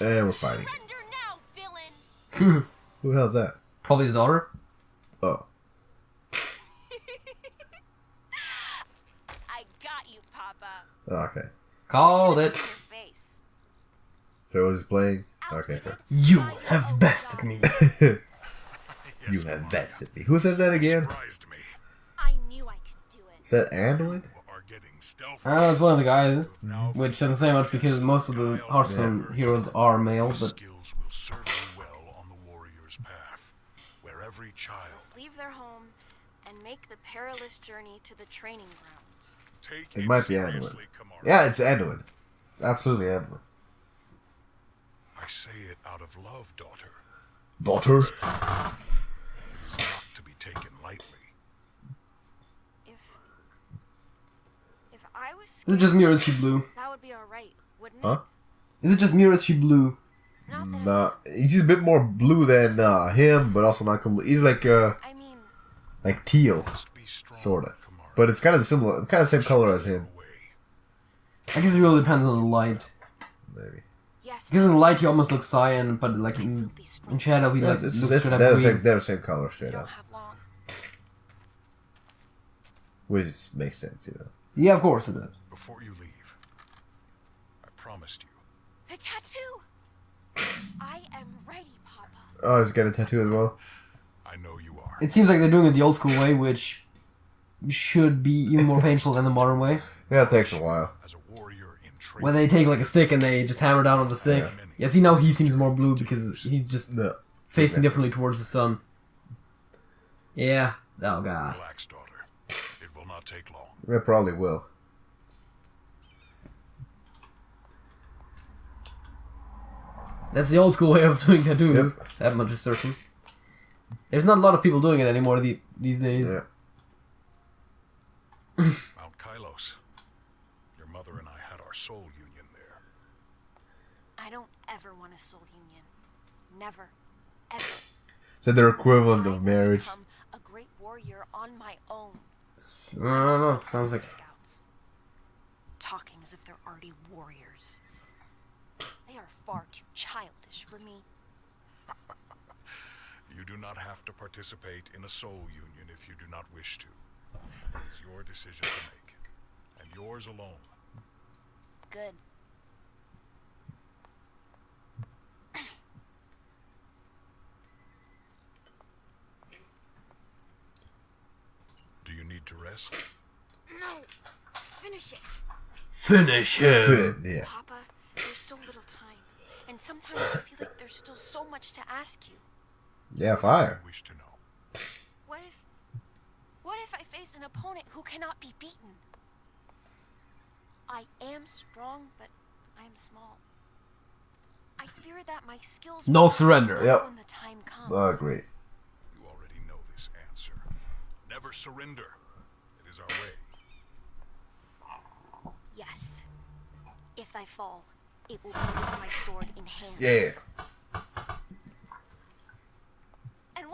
And we're fighting. Surrender now, villain! Who the hell's that? Probably his daughter. Oh. I got you, Papa. Okay. Called it. Your face. So it was playing? Okay, fair. You have bested me. You have bested me. Who says that again? Surprised me. I knew I could do it. Is that Anduin? Are getting stealthy. It's one of the guys, Now which doesn't say much because most of the Hearthstone heroes are male, these but skills will serve you well on the warrior's path, where every child Leave their home and make the perilous journey to the training grounds. take It might be seriously, Anduin. Kamara. Yeah, it's Anduin. It's absolutely Anduin. I say it out of love, daughter. Daughter? It is not to be taken lightly. If I was is scared, it just me or is she blue? that would be alright, wouldn't Huh? Is it just me or is she blue? it? Not that Nah, he's a bit more blue than him, but also not completely. He's like I mean, teal, Must be strong, sorta. Kamara. But it's kind of similar, kind of same color as him, Away. I guess it really depends on the light. maybe. yes, Because in light he almost looks cyan, but like in shadow he like looks straight up green. They're the same color straight You up. don't have long. Which makes sense, you know. Yeah, of course it does. Before you leave, I promised you. The tattoo! I am ready, Papa. Oh, he's got a tattoo as well. I know you are. It seems like they're doing it the old school way, which should be even more painful than the modern way. Yeah, it takes a while. As a warrior in training. Where they take like a stick and they just hammer down on the stick. Yeah, see now he seems more blue because he's just facing differently towards the sun. Yeah. Oh god. Relax, daughter. It will not take long. It probably will. That's the old school way of doing tattoos. Yep. That much is certain. There's not a lot of people doing it anymore these days. Yeah. Mount Kylos. Your mother and I had our soul union there. I don't ever want a soul union. Never. Ever. So they're equivalent I of will marriage. become a great warrior on my own. I don't know. Sounds like Scouts. Talking as if they're already warriors. They are far too childish for me. You do not have to participate in a soul union if you do not wish to. It's your decision to make. And yours alone. Good. Do you need to rest? No. Finish it. finish him. Yeah. Papa, there's so little time. And sometimes I feel like there's still so much to ask you. Yeah, fire. I wish to know. What if I face an opponent who cannot be beaten? I am strong, but I am small. I fear that my skills No will surrender. fail Yep. when the time comes. Oh, great. You already know this answer. Never surrender. It is our way. Yes. If I fall, it will be with my sword in hand. Yeah. And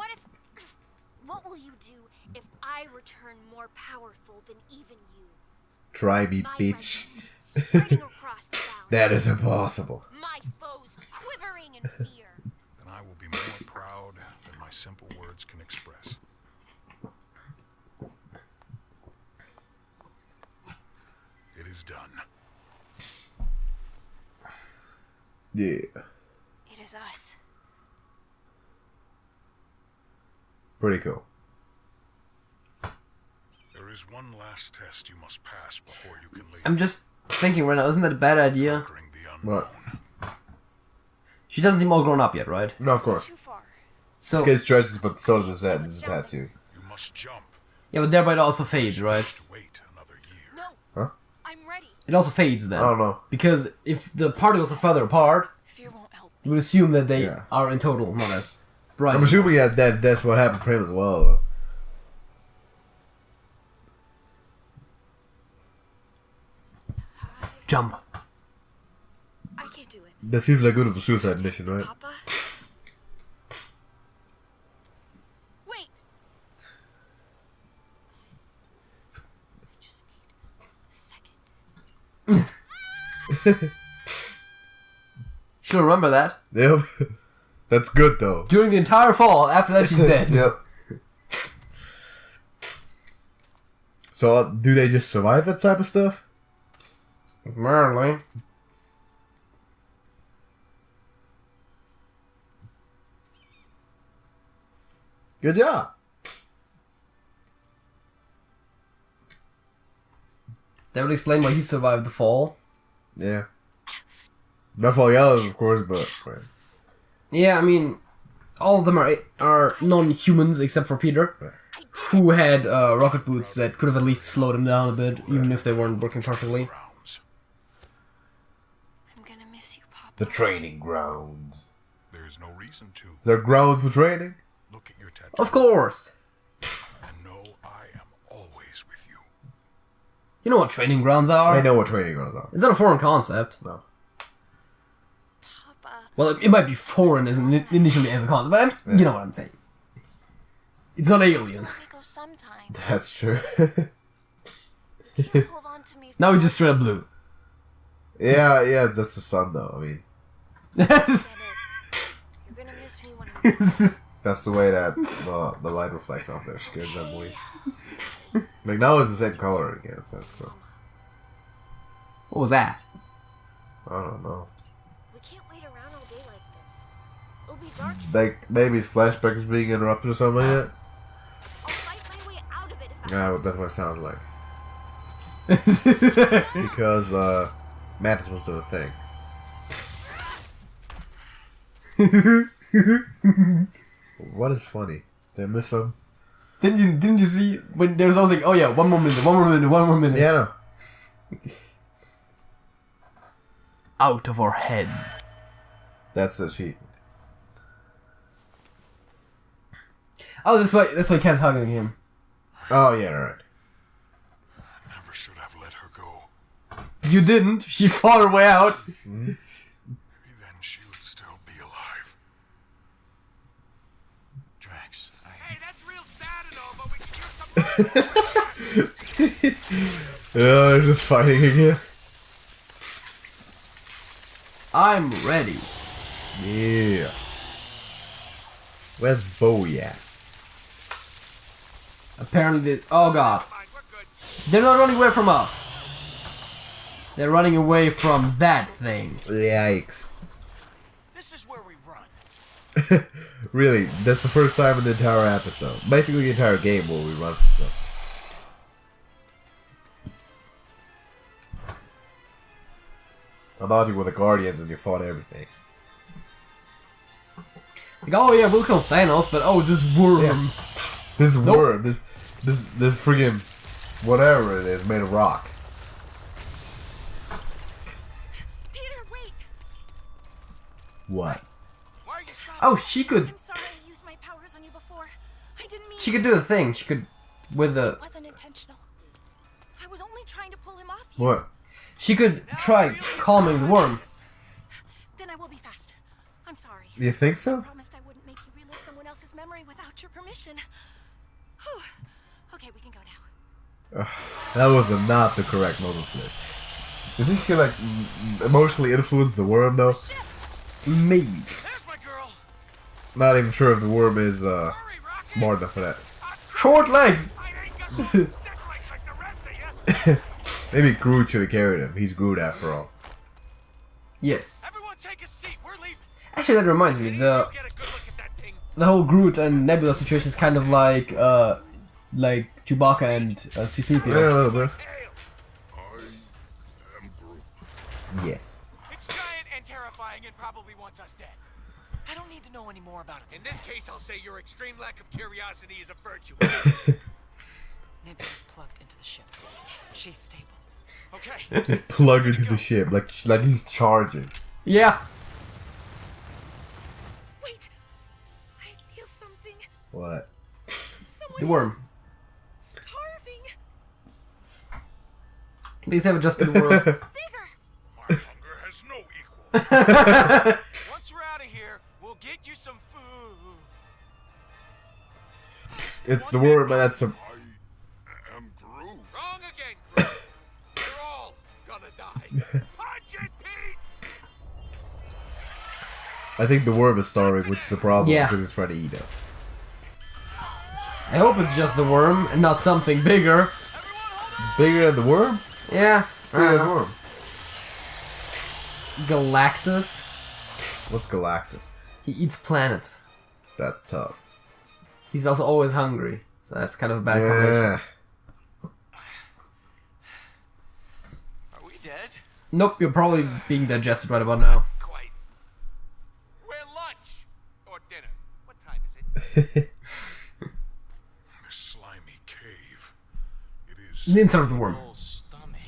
what will you do if I return more powerful than even you? Try me, My bitch. regiment spreading across the valley. That is impossible. My foes quivering in fear. Then I will be more proud than my simple words can express. It is done. Yeah. It is us. Pretty cool. There is one last test you must pass before you can leave. I'm just thinking right now, isn't that a bad idea? Conquering the unknown. What? She doesn't seem all grown up yet, right? No, of course. Too far. So Skid stretches, but so does that. This is a tattoo. You must jump. yeah, but thereby it also fades, right? To wait another year. No. Huh? I'm ready. It also fades then. I don't know. Because if the particles are further apart, Fear won't help you me. would assume that they Yeah. are in total not as bright. I'm assuming that's what happened for him as well, though. Jump. I can't do it. That seems like good of a suicide mission, right? Papa? Wait. I just need a second. She'll remember that. Yep. That's good, though. During the entire fall, after that she's dead. Yep. So, do they just survive that type of stuff? Apparently. Good job. That would explain why he survived the fall. Yeah. Not for all the others, of course, but... Yeah, I mean, all of them are non-humans except for Peter, who had rocket boots that could have at least slowed him down a bit, even if they weren't working perfectly. Grounds. I'm gonna miss you, Papa. The training grounds. There is no reason to. Is there grounds for training? Look at your tattoo. Of course! And know I am always with you. You know what training grounds are? I know what training grounds are. It's not a foreign concept. No. Papa. Well, it might be foreign initially as a concept, but you know what I'm saying. It's not alien. Let me go sometime. That's true. You can't hold on to me. Now we just straight up blue. yeah, that's the sun, though. I mean... You're gonna miss me when I'm That's the way that the light reflects off their skin, I believe. Like now it's the same color again, so that's cool. What was that? I don't know. We can't wait around all day like this. It'll be dark soon. Like maybe flashback is being interrupted or something like that. I'll fight my way out of it if I Yeah, that's what it sounds like. Because Mantis was doing a thing. What is funny? Did I miss something? Didn't you see when there's always like, oh yeah, one more minute. Yeah, no. Out of our heads. That's the cheat. Oh, that's why he kept talking to him. Oh yeah, right. I never should have let her go. You didn't. She fought her way out. Maybe then she would still be alive. Drax, Hey, that's real sad and all, but we can use some. Oh, they're just fighting again. I'm ready. Yeah. Where's BOWIE at? Apparently, oh god. Fine, we're good. They're not running away from us. They're running away from that thing. Yikes. this is where we run. Really, that's the first time in the entire episode. Basically the entire game where we run from stuff. I thought you were the Guardians and you fought everything. Like, oh yeah, we'll kill Thanos, but oh, this worm. Yeah. This worm, this friggin' whatever it is, made of rock. Peter, wait! What? Why are you stopping? Oh, she could I'm sorry I used my powers on you before. I didn't mean do the thing. She could with the it wasn't intentional. I was only trying to pull him off you. What? she could try calming the worm. Then I will be fast. I'm sorry. You think I so? promised I wouldn't make you relive someone else's memory without your permission. Whew. Okay, we can go now. That was not the correct moment for this. You think she could like emotionally influence the worm though? Maybe. There's my girl. Not even sure if the worm is Hurry, Rocket. smart enough for that. Short legs. I ain't got no stick legs like the rest of you. Maybe Groot should have carried him. He's Groot after all. Yes. Everyone take a seat. We're leaving. Actually, that reminds me. Get a good look at that thing. The whole Groot and Nebula situation is kind of like Chewbacca and C-3PO. Yeah, a little bit. Hail. I am Groot. Yes. It's giant and terrifying and probably wants us dead. I don't need to know any more about it. In this case, I'll say your extreme lack of curiosity is a virtue. Nebula's plugged into the ship. She's stable. Okay. He's plugged into the ship like he's charging. Yeah. Wait. I feel something. What? Someone The worm. is starving. Please have it just been the worm. Bigger. My hunger has no equal. Once we're out of here, we'll get you some food. It's the worm, but that's a. I am Groot. Wrong again, Groot. We're all gonna die. Punch it, Pete! I think the worm is starving, which is a problem Yeah. because it's trying to eat us. I hope it's just the worm and not something bigger. Bigger than the worm? Yeah. Bigger than the worm. Galactus. What's Galactus? He eats planets. That's tough. He's also always hungry, so that's kind of a bad combination. Yeah. Are we dead? Nope, you're probably being digested right about now. Quite. We're lunch. Or dinner. What time is it? This slimy cave. It is. The inside of the worm. Whole stomach.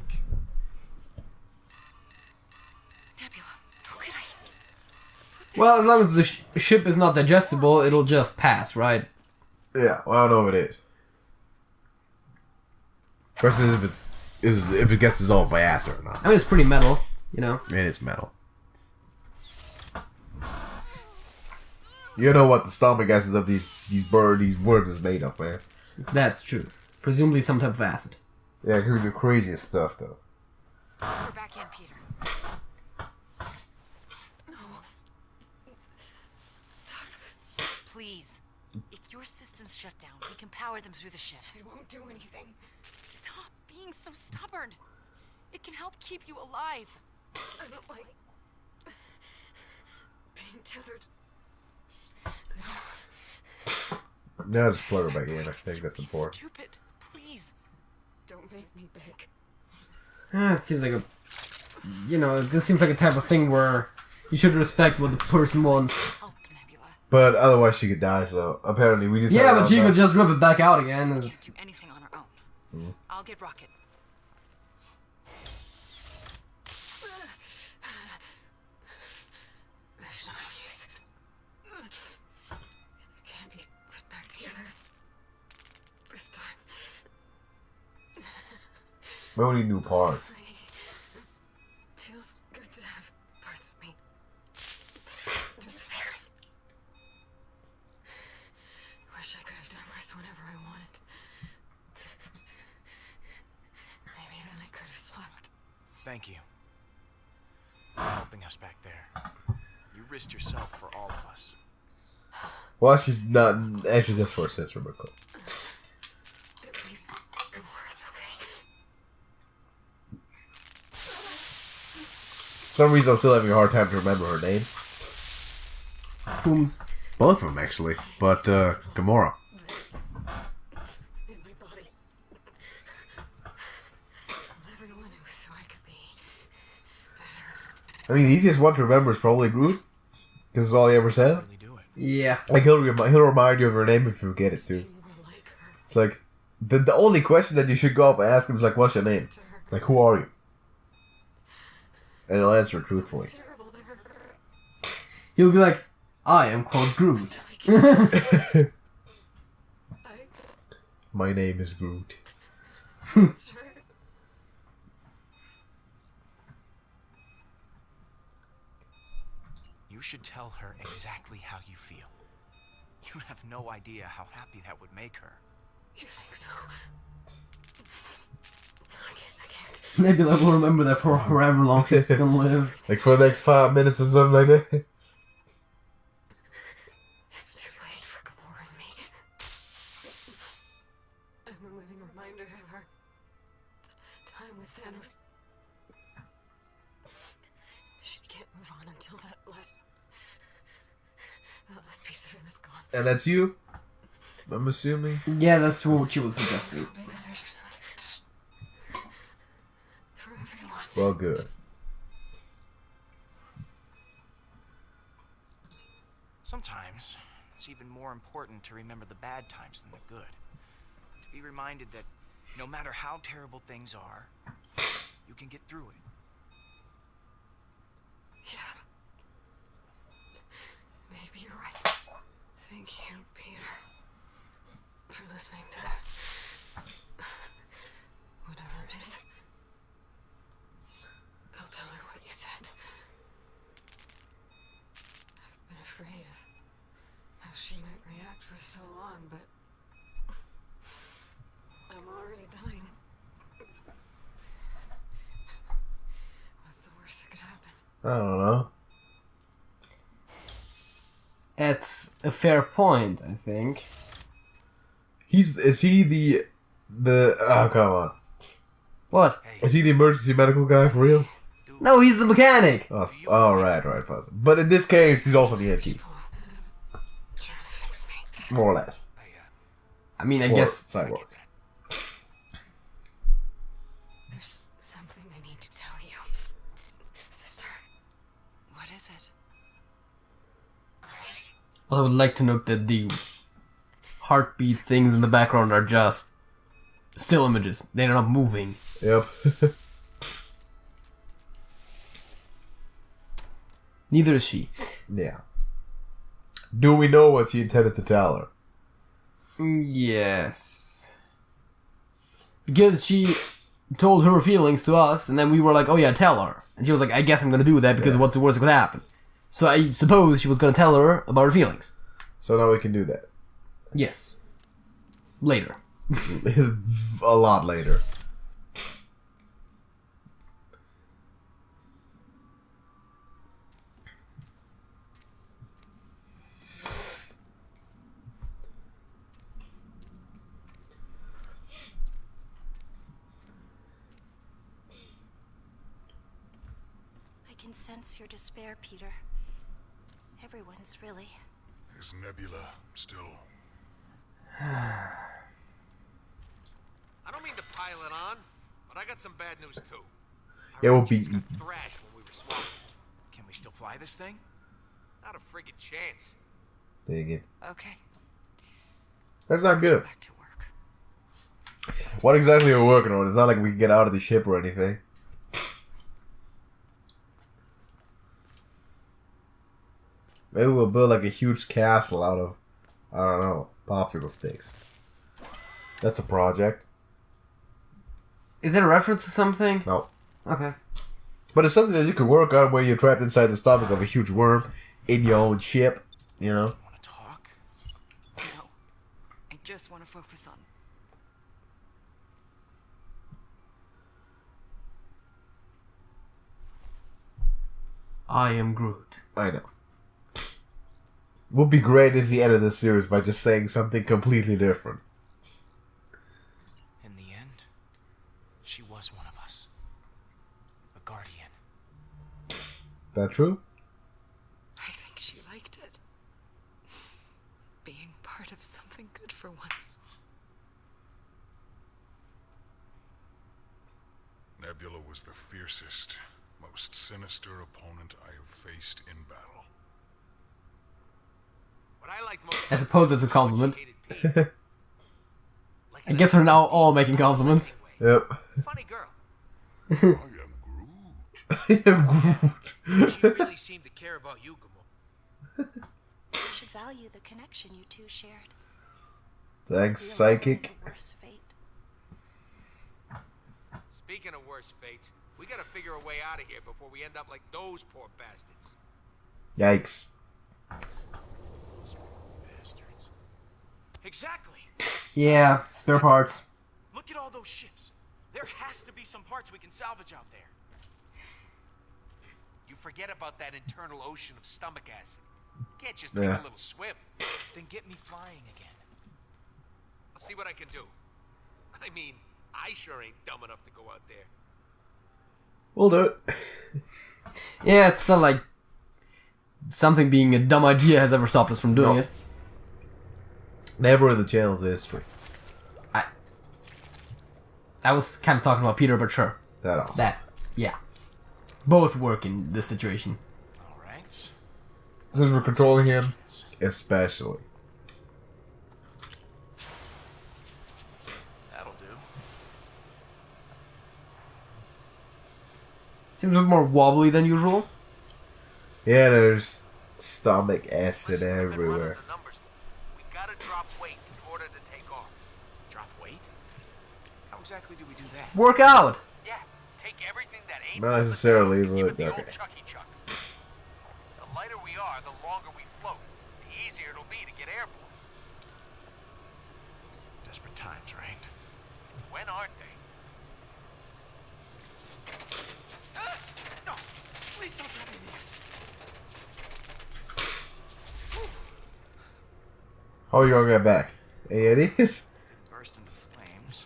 Nebula, how can I? Well, as long as the ship is not digestible, it'll just pass, right? Yeah, well, I don't know if it is. Question is if it gets dissolved by acid or not. I mean, it's pretty metal, you know. It is metal. You know what the stomach acids of these worms is made of, man. That's true. Presumably some type of acid. Yeah, here's the craziest stuff though. We're back in, Peter. No, systems shut down, we can power them through the ship. It won't do anything. Stop being so stubborn. It can help keep you alive. I don't like being tethered. Yeah, just plug her back in. I think that's Be important. stupid. Please. Don't make me beg. It seems like a... You know, this seems like a type of thing where you should respect what the person wants. Help, Nebula. But otherwise she could die, so apparently we just... Yeah, but she could just rip it back out again. Can't It's- do anything on her own. I'll get Rocket. There's no use. It can't be put back together. This time. We only new parts. Feels good to have parts of me. Just there. Wish I could have done this whenever I wanted. Maybe then I could have slept. Thank you. For helping us back there. You risked yourself for all of us. Well, she's not actually just for a sister, but cool. At least Gamora's okay. For some reason I'm still having a hard time to remember her name. Whom's? Both of them, actually. But, Gamora. This in my body. Everyone who so I could be better. I mean, the easiest one to remember is probably Groot. Because it's all he ever says. Really do it. Yeah. Like, he'll remind you of her name if you forget it, too. More like her. It's like, the only question that you should go up and ask him is like, what's your name? To her. Like, who are you? And he'll answer truthfully. Terrible to her. He'll be like, I am called Groot. I My name is Groot. sure. You should tell her exactly how you feel. You have no idea how happy that would make her. You think so? I can't. Nebula will remember that for however long she's gonna live. Like, for the next 5 minutes or something like that. It's too late for Gamora and me. I'm a living reminder of our time with Thanos. She can't move on until that last piece of him is gone. And that's you? I'm assuming. Yeah, that's what she was suggesting. Be better soon. For everyone. Well, good. Sometimes it's even more important to remember the bad times than the good. To be reminded that no matter how terrible things are, you can get through it. Yeah. Maybe you're right. Thank you, Peter, for listening to this. Whatever it is. I'll tell her what you said. I've been afraid of how she might react for so long, but I'm already dying. What's the worst that could happen? I don't know. That's a fair point, I think. Is he the oh, come on. What? Hey, Is he the emergency medical guy for real? dude, No, he's the mechanic! Oh, right, possible. But in this case, he's also the EMT. People trying to fix me. More or less. I mean, I For guess... Cyborg. There's something I need to tell you, sister. What is it? I would like to note that the heartbeat things in the background are just still images. They're not moving. Yep. Neither is she. Yeah. Do we know what she intended to tell her? Yes. Because she told her feelings to us, and then we were like, oh yeah, tell her. And she was like, I guess I'm gonna do that because what's the worst that could happen? So I suppose she was gonna tell her about her feelings. So now we can do that. Yes. Later. A lot later. can sense your despair, Peter. Everyone's really. Is Nebula still... I don't mean to pile it on, but I got some bad news too. It will be Thrash when we were swapping. Can we still fly this thing? Not a friggin' chance. Dang it. Okay, That's not good. back to work. What exactly are we working on? It's not like we can get out of the ship or anything. Maybe we'll build like a huge castle out of, I don't know, popsicle sticks. That's a project. Is that a reference to something? No. Okay. But it's something that you can work on when you're trapped inside the stomach of a huge worm in your own ship, you know? Want to talk? No, I just want to focus on. I am Groot. I know. Would be great if he ended the series by just saying something completely different. In the end, she was one of us. A guardian. That true? I think she liked it. Being part of something good for once. Nebula was the fiercest, most sinister opponent I have faced in battle. What I like most. I suppose it's a compliment. Like I guess we're now all making compliments. Yep. Funny girl. I am Groot. I am Groot. She really seemed to care about you, Gamora. You should value the connection you two shared. Thanks, Real Psychic. is a worse fate. Speaking of worse fates, we gotta figure a way out of here before we end up like those poor bastards. Yikes. Bastards. Exactly. Yeah, spare parts. Look at all those ships. There has to be some parts we can salvage out there. You forget about that internal ocean of stomach acid. Can't just Yeah. take a little swim. Then get me flying again. I'll see what I can do. I mean, I sure ain't dumb enough to go out there. We'll do it. Yeah, it's not like something being a dumb idea has ever stopped us from doing No. it. Never in the channel's history. I was kind of talking about Peter, but sure. That awesome. That, yeah. Both work in this situation. All right. Since we're controlling him, especially. That'll do. Seems a bit more wobbly than usual. Yeah, there's stomach acid Listen, we've been running everywhere. the numbers. We gotta drop weight in order to take off. Drop weight? How exactly do we do that? Work out! Yeah, take everything that ain't Not moving necessarily, and give but it the old okay. Chucky Chuck. The lighter we are, the longer we float. The easier it'll be to get airborne. Desperate times, right? When aren't they? No! Please don't drop me in the acid. How are you gonna get back? Hey, it is. Burst into flames.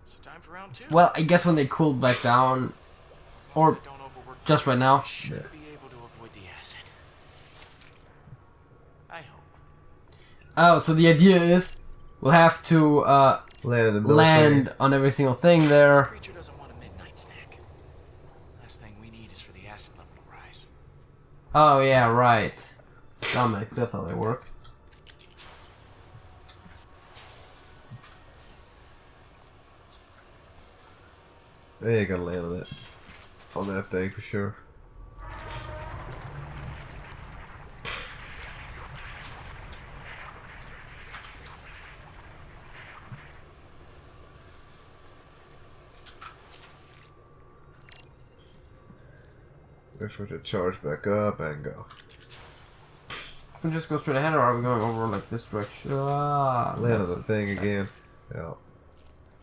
So time for round two. Well, I guess when they cool back down, As long or as I don't overwork just right my now. I should be able to avoid the acid. I hope. oh, so the idea is we'll have to Land in the middle land thing. on every single thing there. This creature doesn't want a midnight snack. Last thing we need is for the acid level to rise. Oh yeah, right. Stomachs, that's how they work. Yeah, you gotta land on that thing for sure. Wait for it to charge back up and go. We just go straight ahead, or are we going over like this direction? Ah, Land on that's- the thing again. Yeah.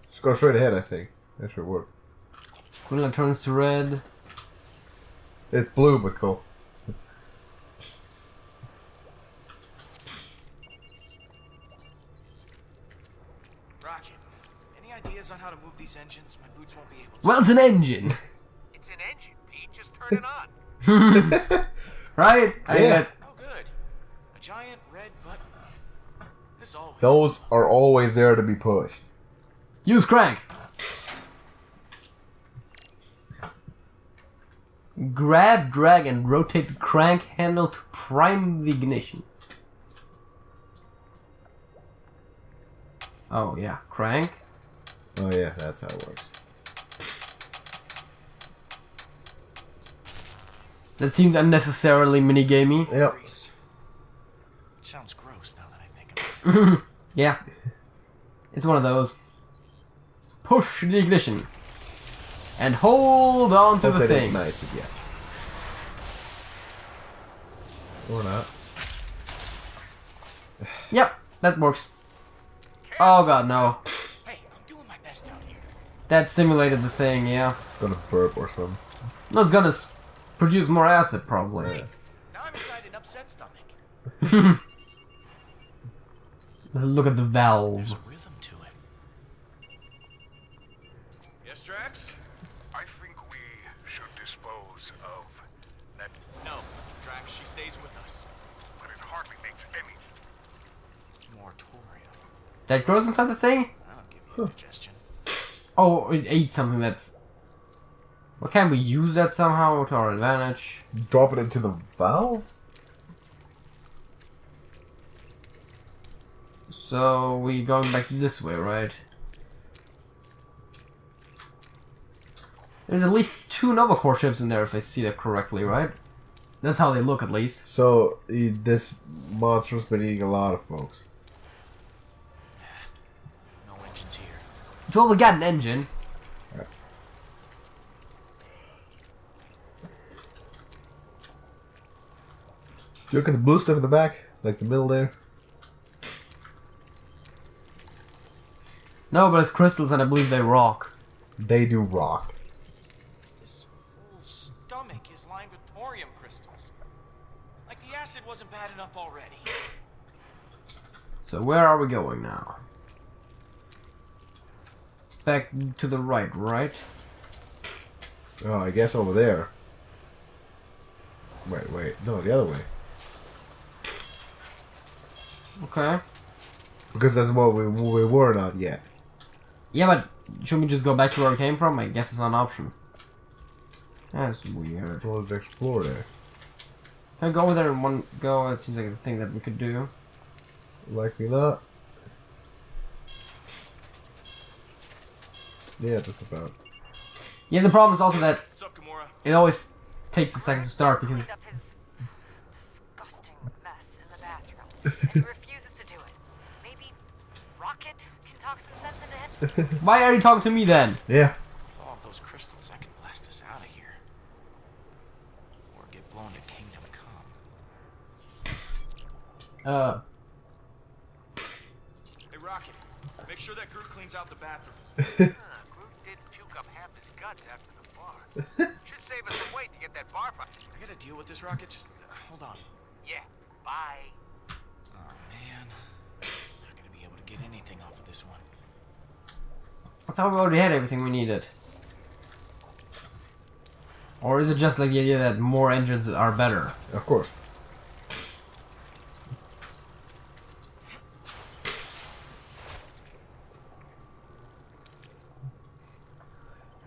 Just go straight ahead, I think. That should work. Green light turns to red. It's blue, but cool. Rocket, any ideas on how to move these engines? My boots won't be able to. Well, it's an engine. It's an engine, Pete. Just turn it on. Right? Yeah. Oh, good. A giant red button. This always. Those are always there to be pushed. Use crank. Grab, drag, and rotate the crank handle to prime the ignition. Oh yeah, crank. Oh yeah, that's how it works. That seemed unnecessarily minigamey. Yep. Grease. Sounds gross now that I think about it. Yeah. It's one of those. Push the ignition. And hold on to Hope the they thing. didn't nice it yet. Or not. Yep, that works. Oh god, no. Hey, I'm doing my best out here. That simulated the thing, yeah. It's gonna burp or something. No, it's gonna produce more acid, probably. Now I'm inside an upset stomach. Let's look at the There's valve. a rhythm to it. Yes, Drax? I think we should dispose of that, No, Drax, she stays with us. but it hardly makes anything. Moratorium. That grows inside the thing? I'll give you a suggestion. Oh, it ate something that... Well, can we use that somehow to our advantage? Drop it into the valve? So, we going back this way, right? There's at least 2 Nova Corps ships in there, if I see that correctly, right? That's how they look, at least. So, this monster's been eating a lot of folks. No engines here. Well, we got an engine. Do you look at the blue stuff in the back? Like the middle there? No, but it's crystals and I believe they rock. They do rock. This whole stomach is lined with thorium crystals. Like the acid wasn't bad enough already. So where are we going now? Back to the right? Oh, I guess over there. Wait. No, the other way. Okay. Because that's what we were not yet. Yeah, but shouldn't we just go back to where we came from? I guess it's not an option. That's weird. Well, let's explore there. Can I go over there in one go? It seems like a thing that we could do. Likely not. Yeah, just about. Yeah, the problem is also that What's up, Gamora? it always takes a second to start because... Cleaned up his disgusting mess in the bathroom, and he refuses to do it. Maybe Rocket can talk some sense into him? Why are you talking to me then? Yeah. With all of those crystals, I can blast us out of here. Or get blown to Kingdom Come. Hey, Rocket. Make sure that Groot cleans out the bathroom. Groot did puke up half his guts after the bar. Should save us some weight to get that bar fight. I gotta deal with this, Rocket. Just hold on. Yeah, bye. Oh, man. Not gonna be able to get anything off of this one. I thought we already had everything we needed. Or is it just like the idea that more engines are better? Of course.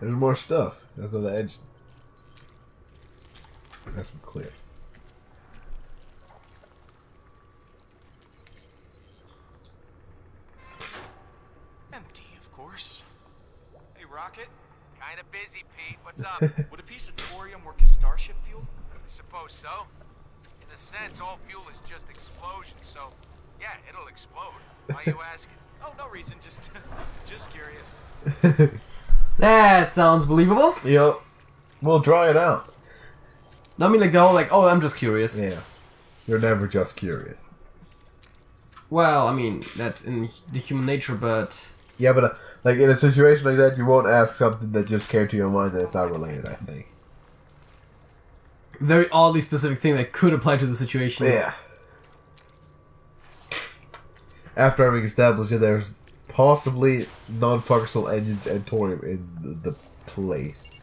There's more stuff. There's another engine. That's some cliff. Empty, of course. Hey, Rocket. Kinda busy, Pete. What's up? Would a piece of thorium work as starship fuel? I suppose so. In a sense, all fuel is just explosion, so yeah, it'll explode. Why you asking? Oh, no reason. Just, just curious. That sounds believable. Yep. We'll draw it out. I mean like the whole like, oh, I'm just curious. Yeah. You're never just curious. Well, I mean, that's in the human nature, but... Yeah, but like in a situation like that, you won't ask something that just came to your mind that is not related, I think. Very oddly specific thing that could apply to the situation. Yeah. After having established that there's possibly non-functional engines and thorium in the place.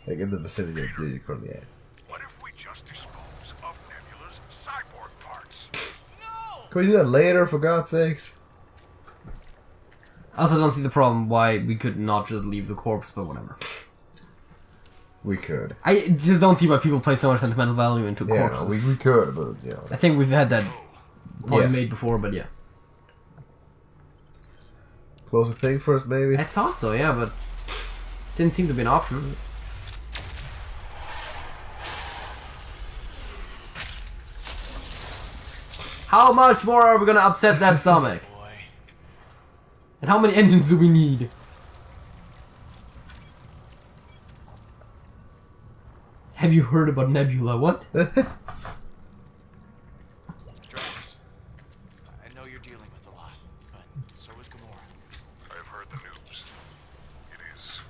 Like in the vicinity that you're currently at. What if we just dispose of Nebula's cyborg parts? Can we do that later, for God's sakes? I also don't see the problem why we could not just leave the corpse, but whatever. We could. I just don't see why people place so much sentimental value into Yeah, corpses. no, we could, but yeah. I think we've had that point Yes. made before, but yeah. Close the thing first, maybe? I thought so, yeah, but didn't seem to be an option. How much more are we gonna upset that stomach? Boy. And how many engines do we need? Have you heard about Nebula? What? Drax, I know you're dealing with a lot, but so is Gamora. I have heard the news. It is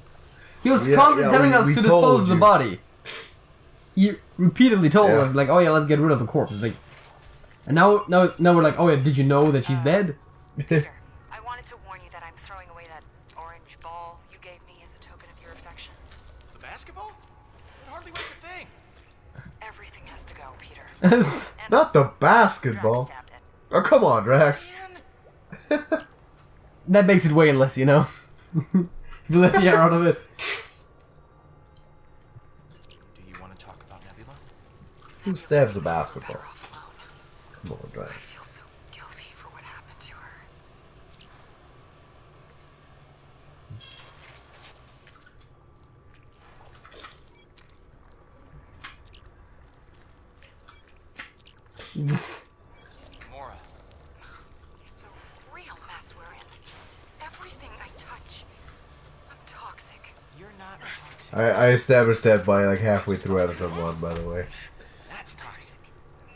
He was Yeah, constantly yeah, telling us we to told dispose of the you. body. He repeatedly told Yeah. us, like, oh yeah, let's get rid of the corpse. It's like, and now we're like, oh yeah, did you know that she's dead? Peter, I wanted to warn you that I'm throwing away that orange ball you gave me as a token of your affection. The basketball? It hardly weighs a thing. Everything has to go, Peter. And Not the also, basketball. Drax stabbed it. Oh, come on, Drax. Man, That makes it weightless, you know? If you let the air out of it. do you want to talk about Nebula? Who stabs the basketball? Better off alone. Come on, I Drax. feel so guilty for what happened to her. Gamora, It's a real mess we're in. Everything I touch, I'm toxic. you're not toxic. I established that by like halfway through episode 1, by the way. That's toxic.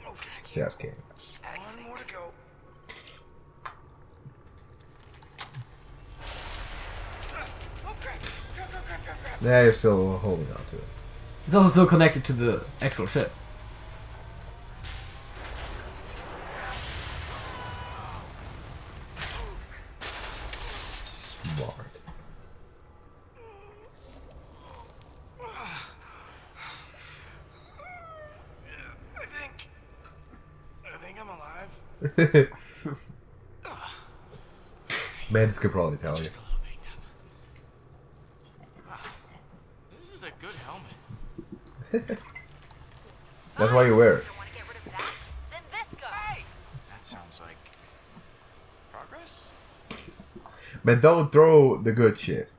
Okay, Just kidding. just one more to go. Oh crap! Crap. Yeah, you're still holding on to it. It's also still connected to the actual ship. Smart. I think I'm alive. Mantis could probably tell you. Just a little banged up. Wow, this is a good helmet. That's why you wear it. Don't want to get rid of that? Then this goes. That sounds like progress. Man, don't throw the good shit.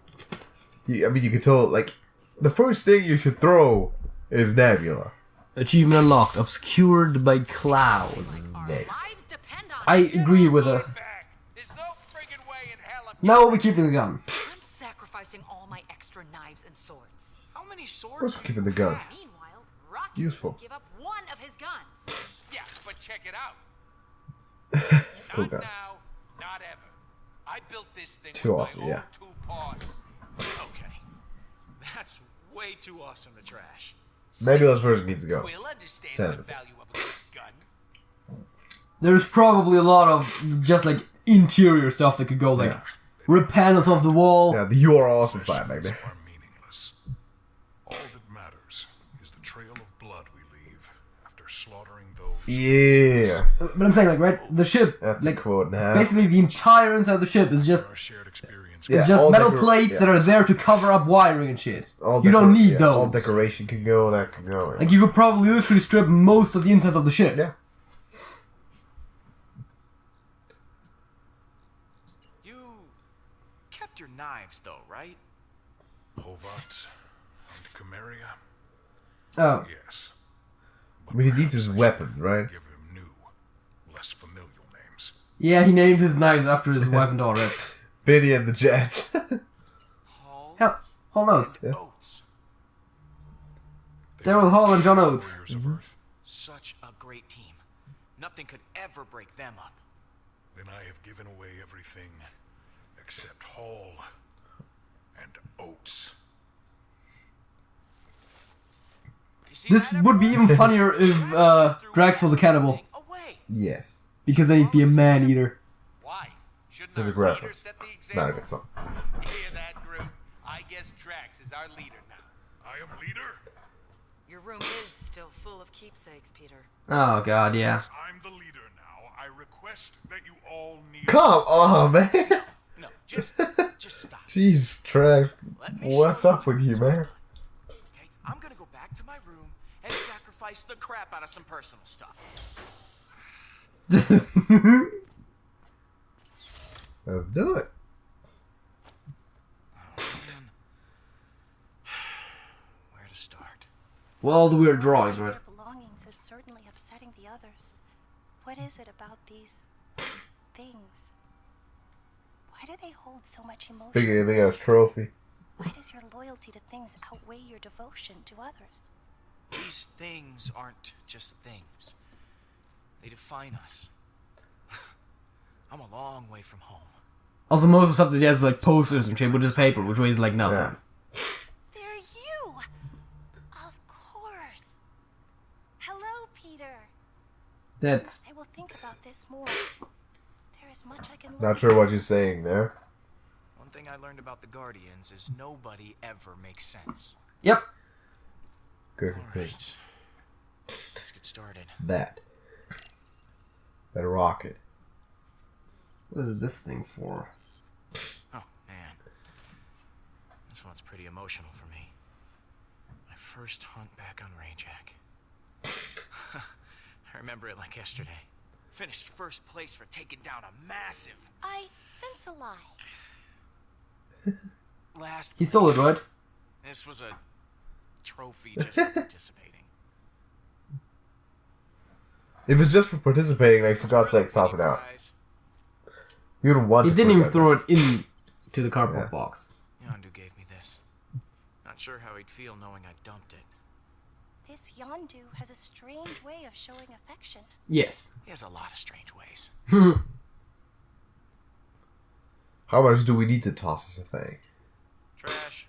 I mean, you can tell, like, the first thing you should throw is Nebula. Achievement unlocked, obscured by clouds. Nice. Lives depend on I it. agree with her. Back. There's no friggin' way in hell I'm No, we're keeping the gun. I'm sacrificing all my extra knives and swords. How many Of swords? course, we're keeping the gun. Meanwhile, Rocket useful. will give up one of his guns. Yeah, but check it out. It's a cool Not gun. now, not ever. I built this thing Too with awesome, my yeah. own 2 parts. Okay, that's way too awesome to trash. Nebula's version needs to go. We'll understand Sounds the good. value of a good gun. There's probably a lot of just like interior stuff that could go, like Yeah. rip panels off the wall. Yeah, the You Are Awesome side back there. are meaningless. All that matters is the trail of blood we leave after slaughtering those. Yeah. But I'm saying, like, right, the ship, That's like, a quote and a half. basically the entire inside of the ship is just Our shared experience. Yeah, it's just all metal decor- plates that yeah. are there to cover up wiring and shit. All You don't decor- need yeah, those. All decoration can go, that can go. Like, you could probably literally strip most of the insides of the ship. Yeah. You kept your knives, though, right? Hovat and Chimeria? Oh, Yes. I mean, he needs his weapons, right? Give them new, less familial names. yeah, he named his knives after his wife and daughter. It's Biddy and the Jet. Hall hell, Hall Oates. Yeah. Oates. Daryl Hall and John Oates. Warriors of Earth. Such a great team. Nothing could ever break them up. Then I have given away everything except Hall and Oates. You see This that, would be everyone? even funnier if Drax was a cannibal, Away. Yes. because then he'd be a man eater. Why? Shouldn't There's a our leader reference. set the Not a example? good song. You hear that, Groot? I guess Drax is our leader now. I am leader. Your room is still full of keepsakes, Peter. Oh god, yeah. Since I'm the leader now, I request that you all kneel. Come on, man. No, just stop. Jeez, Drax. Let me What's show up with you, what's man? going on. Okay, I'm gonna go back to my room and sacrifice the crap out of some personal stuff. Let's do it. Oh, man. Where to start? Well, the weird drawings, right? Their belongings is certainly upsetting the others. What is it about these things? Why do they hold so much emotion? Big ass trophy. Why does your loyalty to things outweigh your devotion to others? These things aren't just things. They define us. I'm a long way from home. Also, most of the stuff that he has is like posters and shit, which is paper, which weighs like nothing. Yeah. They're you! Of course. Hello, Peter. That's I will think about this more. There is much I can learn. Not sure what you're saying there. One thing I learned about the Guardians is nobody ever makes sense. yep. Good All conclusion. right. Let's get started. That rocket. What is this thing for? Oh, man. This one's pretty emotional for me. My first hunt back on Rayjack. I remember it like yesterday. Finished first place for taking down a massive I sense a lie. last. He stole it, place. right? This was a trophy just for participating. If it's just for participating, like, for God's sake, toss it out. You wouldn't want He to didn't even present throw it into the cardboard Yeah. box. Yondu gave me this. Not sure how he'd feel knowing I dumped it. This Yondu has a strange way of showing affection. Yes. He has a lot of strange ways. How much do we need to toss this thing? Trash.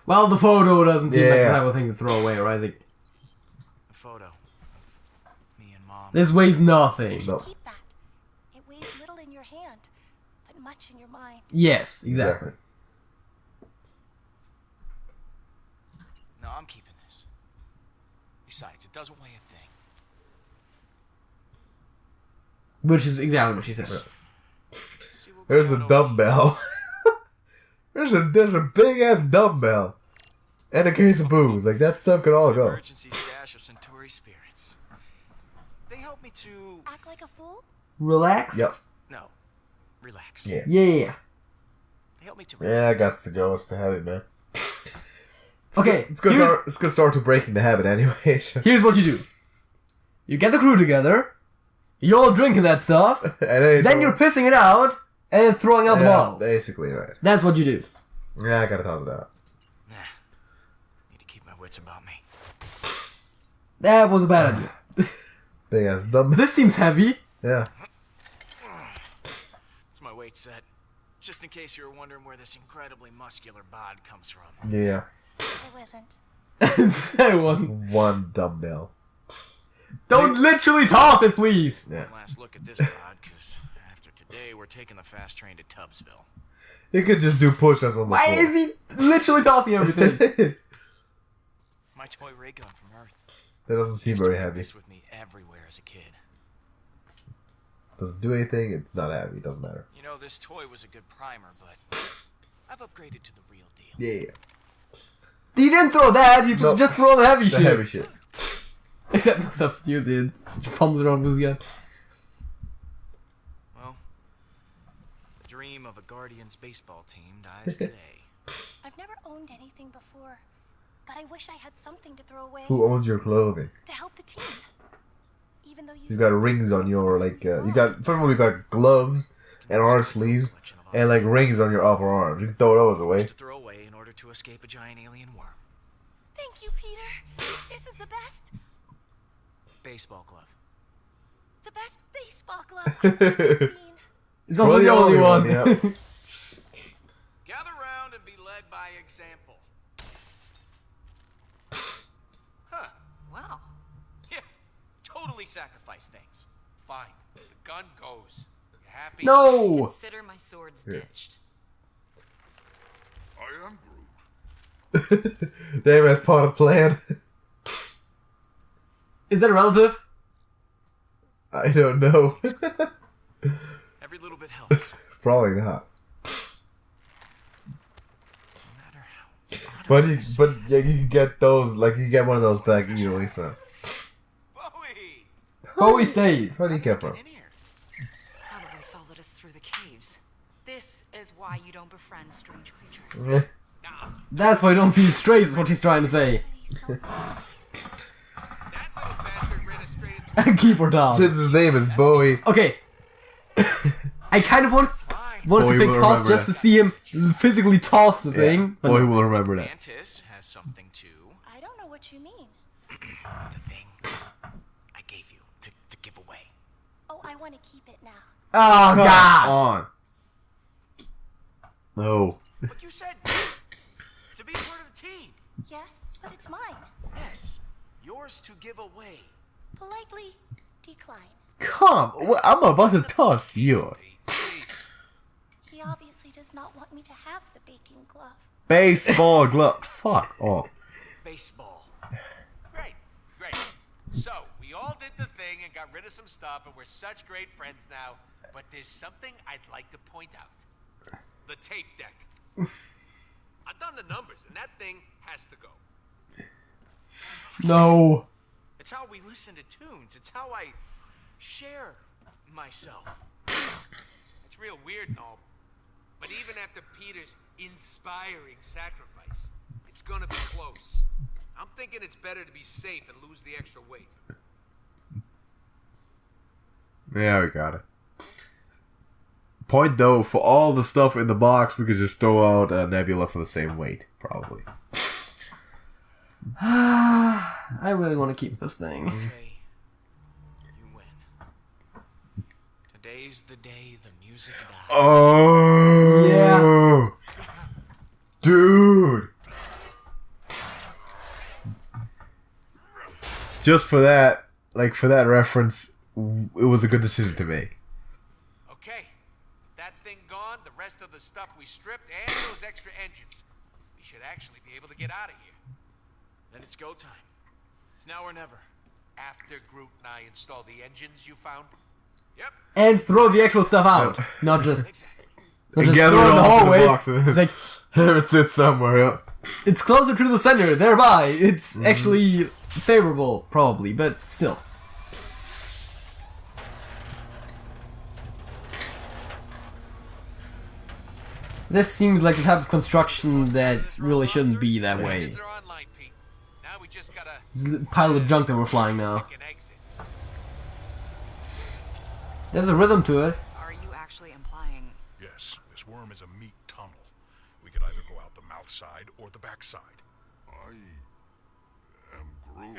Well, the photo doesn't seem like the Yeah. type of thing to throw away, right? It's like, A photo of me and Mom. this weighs nothing. No. Keep that. It weighs little in your hand, but much in your mind. Yes, exactly. No, I'm keeping this. Besides, it doesn't weigh a thing. Which is exactly what she said. Let's see what we There's a got over dumbbell. there's a big ass dumbbell. And a case of booze. Like, that stuff could all here. go. Emergency stash of Centauri spirits. They help me to Act like a fool? Relax? Yep. no, relax. Yeah. Yeah. They help me to Yeah, I got to go. It's the habit, man. Okay, It's good. here's, It's good start to breaking the habit, anyway. So. here's what you do. You get the crew together, you're all drinking that stuff, then you're pissing it out, and throwing out the bottles. Basically, right. That's what you do. Yeah, I gotta toss it out. Nah. Need to keep my wits about me. That was a bad idea. Big ass dumbbell. This seems heavy. Yeah. It's my weight set. Just in case you were wondering where this incredibly muscular bod comes from. Yeah. It wasn't. It wasn't. One dumbbell. Don't literally toss it, please. Yeah. One last look at this bod, because after today, we're taking the fast train to Tubbsville. You could just do push-ups on the Why floor. is he literally tossing everything? My toy ray gun from Earth. That doesn't seem Used to very have heavy. this with me everywhere as a kid. Doesn't do anything. It's not heavy. It doesn't matter. You know, this toy was a good primer, but I've upgraded to the real deal. Yeah. He didn't throw that, he Nope. just threw the heavy The shit. heavy shit. Except no substitutes, it pumps it on his gun. Well, the dream of a Guardians baseball team dies today. I've never owned anything before, but I wish I had something to throw away Who owns your clothing? to help the team. Even though You got rings on your, like, you got, first of all, you got gloves and arm sleeves and, like, rings on your upper arms. You can throw those away. To throw away in order to escape a giant alien worm. Thank you, Peter. This is the best. Baseball glove. The best baseball glove I've ever seen. He's also the only one. Yep. Gather round and be led by example. Huh. Wow. Yeah. Totally sacrifice things. Fine. The gun goes. You happy? No! Consider my swords ditched. I am Groot. Damn, as part of the plan. Is that a relative? I don't know. Every little bit helps. Probably not. No matter how. But yeah, you can get those, like you can get one of those back easily. So. Bowie! Bowie stays. Where do you get from? In here. Probably followed us through the caves. This is why you don't befriend strange creatures. Eh. That's why you don't feed strays, is what she's trying to say. That little bastard ran us straight into Keep her down. Since his name is Bowie. Okay. I kind of wanted Bowie to pick will Toss remember just that. to see him physically toss the thing. But Bowie will remember that. Mantis has something too. I don't know what you mean. The thing I gave you to give away. Oh, I want to keep it now. oh god. On. No. what you said. To be part of the team. Yes, but it's mine. Yes, yours to give away. Politely decline. Come, I'm about to toss you. He obviously does not want me to have the baking glove. Baseball glove. Fuck off. Baseball. Great, great. So, we all did the thing and got rid of some stuff, and we're such great friends now. But there's something I'd like to point out. The tape deck. I've done the numbers, and that thing has to go. No. It's how we listen to tunes. It's how I share myself. It's real weird and all, but even after Peter's inspiring sacrifice, it's gonna be close. I'm thinking it's better to be safe and lose the extra weight. Yeah, we got it. Point though, for all the stuff in the box, we could just throw out a Nebula for the same weight, probably. I really want to keep this thing. Okay, you win. Today's the day the music dies. Oh, Yeah. Dude. Just for that, like for that reference, it was a good decision to make. Okay, that thing gone, the rest of the stuff we stripped, and those extra engines. We should actually be able to get out of here. Then it's go time. It's now or never. After Groot and I install the engines you found? Yep. And throw the actual stuff out. Not just, Exactly. not just Gather throw it it in the all in the hallway. box. It's like, Here it sits somewhere. Yeah. it's closer to the center, thereby. It's actually favorable, probably, but still. This seems like the type of construction that really shouldn't be that way. Engines are online, Pete. Now we just gotta This is a pile of junk that we're flying now. pick an exit. There's a rhythm to it. Are you actually implying Yes, this worm is a meat tunnel. We could either go out the mouth side or the back side. I am Groot.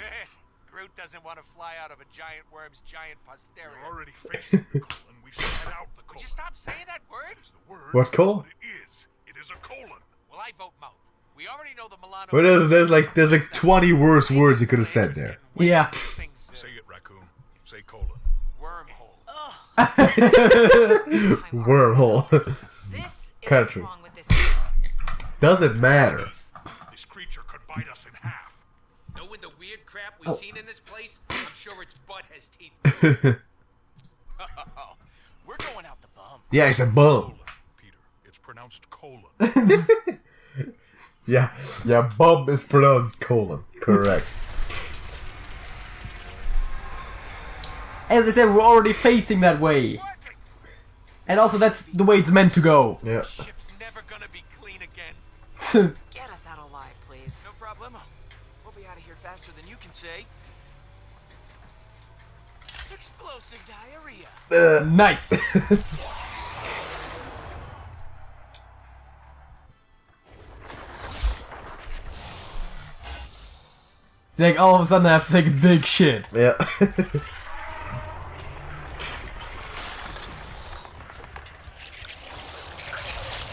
Groot doesn't want to fly out of a giant worm's giant posterior. We're already facing the colon. We should head out the Would colon. you stop saying that word? It is the word. What colon? It is. It is a colon. Well, I vote mouth. We already know the Milano... But there's like 20 worse words you could have said there. Yeah. Things, Say it, raccoon. Say colon. wormhole. Wormhole. this? Is Country. wrong with this? Doesn't matter. This creature could bite us in half. Knowing the weird crap we've seen in this place, I'm sure its butt has teeth. We're going out the bum. Yeah, it's a bum. Colon, Peter. It's pronounced colon. Yeah, bum is pronounced colon. Correct. As I said, we're already facing that way. Working. And also, that's the way it's meant to go. Yeah. Ship's never gonna be clean again. Get us out alive, please. No problemo. We'll be out of here faster than you can say. Explosive diarrhea. Nice. It's like all of a sudden I have to take a big shit. Yeah.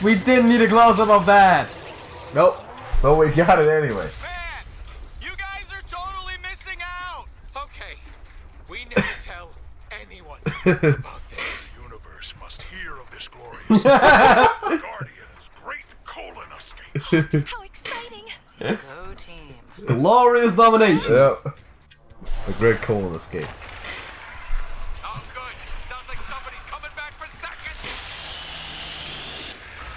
We didn't need a close-up of that. Nope. But we got it anyway. Man, you guys are totally missing out. Okay, we never tell anyone about this. The universe must hear of this glorious Guardian's great colon escape. How exciting! Go team. Glorious domination. Yep. The Great Cold escape. Oh, good. Sounds like somebody's coming back for seconds.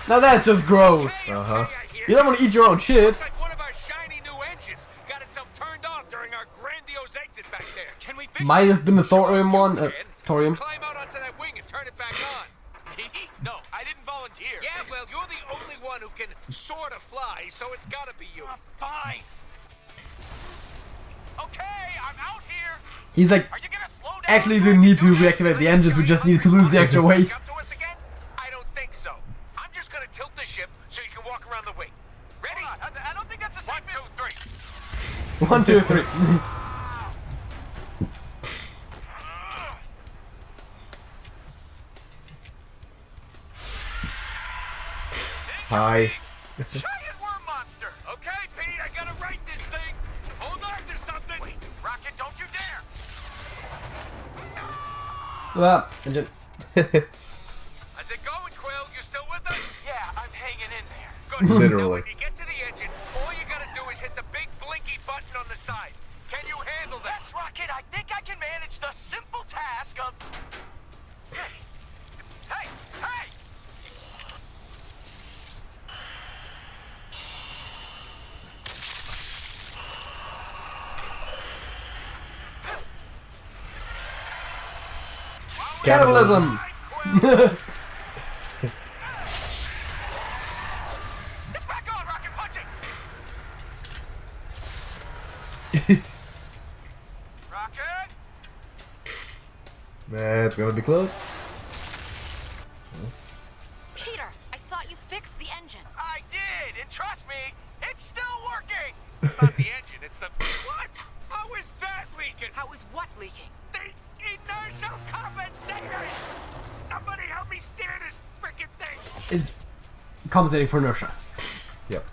Now that's just gross. Uh-huh. You don't want to eat your own shit. Looks like one of our shiny new engines got itself turned off during our grandiose exit back there. Can we fix Might it? have been the thorium one. Can. Thorium. Just climb out onto that wing and turn it back on. No, I didn't volunteer. Yeah, well, you're the only one who can sort of fly, so it's gotta be you. Fine. Okay, I'm out here. He's like, Are you gonna slow down? actually didn't need to reactivate the engines. We just needed to lose the extra weight. Come to us again? I don't think so. I'm just gonna tilt the ship so you can walk around the wing. Ready? I don't think that's a safe. 1, 2, 3. 1, 2, 3. Hi. Giant worm monster. Okay, Pete, I gotta right this thing. Hold on to something. Wait, Rocket, don't you dare! Engine. How's it going, Quill? You still with us? Yeah, I'm hanging in there. Good. Now, Literally. when you get to the engine, all you gotta do is hit the big blinky button on the side. Can you handle that? Yes, Rocket, I think I can manage the simple task of... Hey! Cannibalism. It's back on, Rocket, punch it! Rocket! It's gonna be close. Peter, I thought you fixed the engine. I did, and trust me, it's still working! It's not the engine, it's the... What? How is that leaking? How is what leaking? The inertial compensators! Somebody help me steer this frickin' thing! It's compensating for inertia. Yep.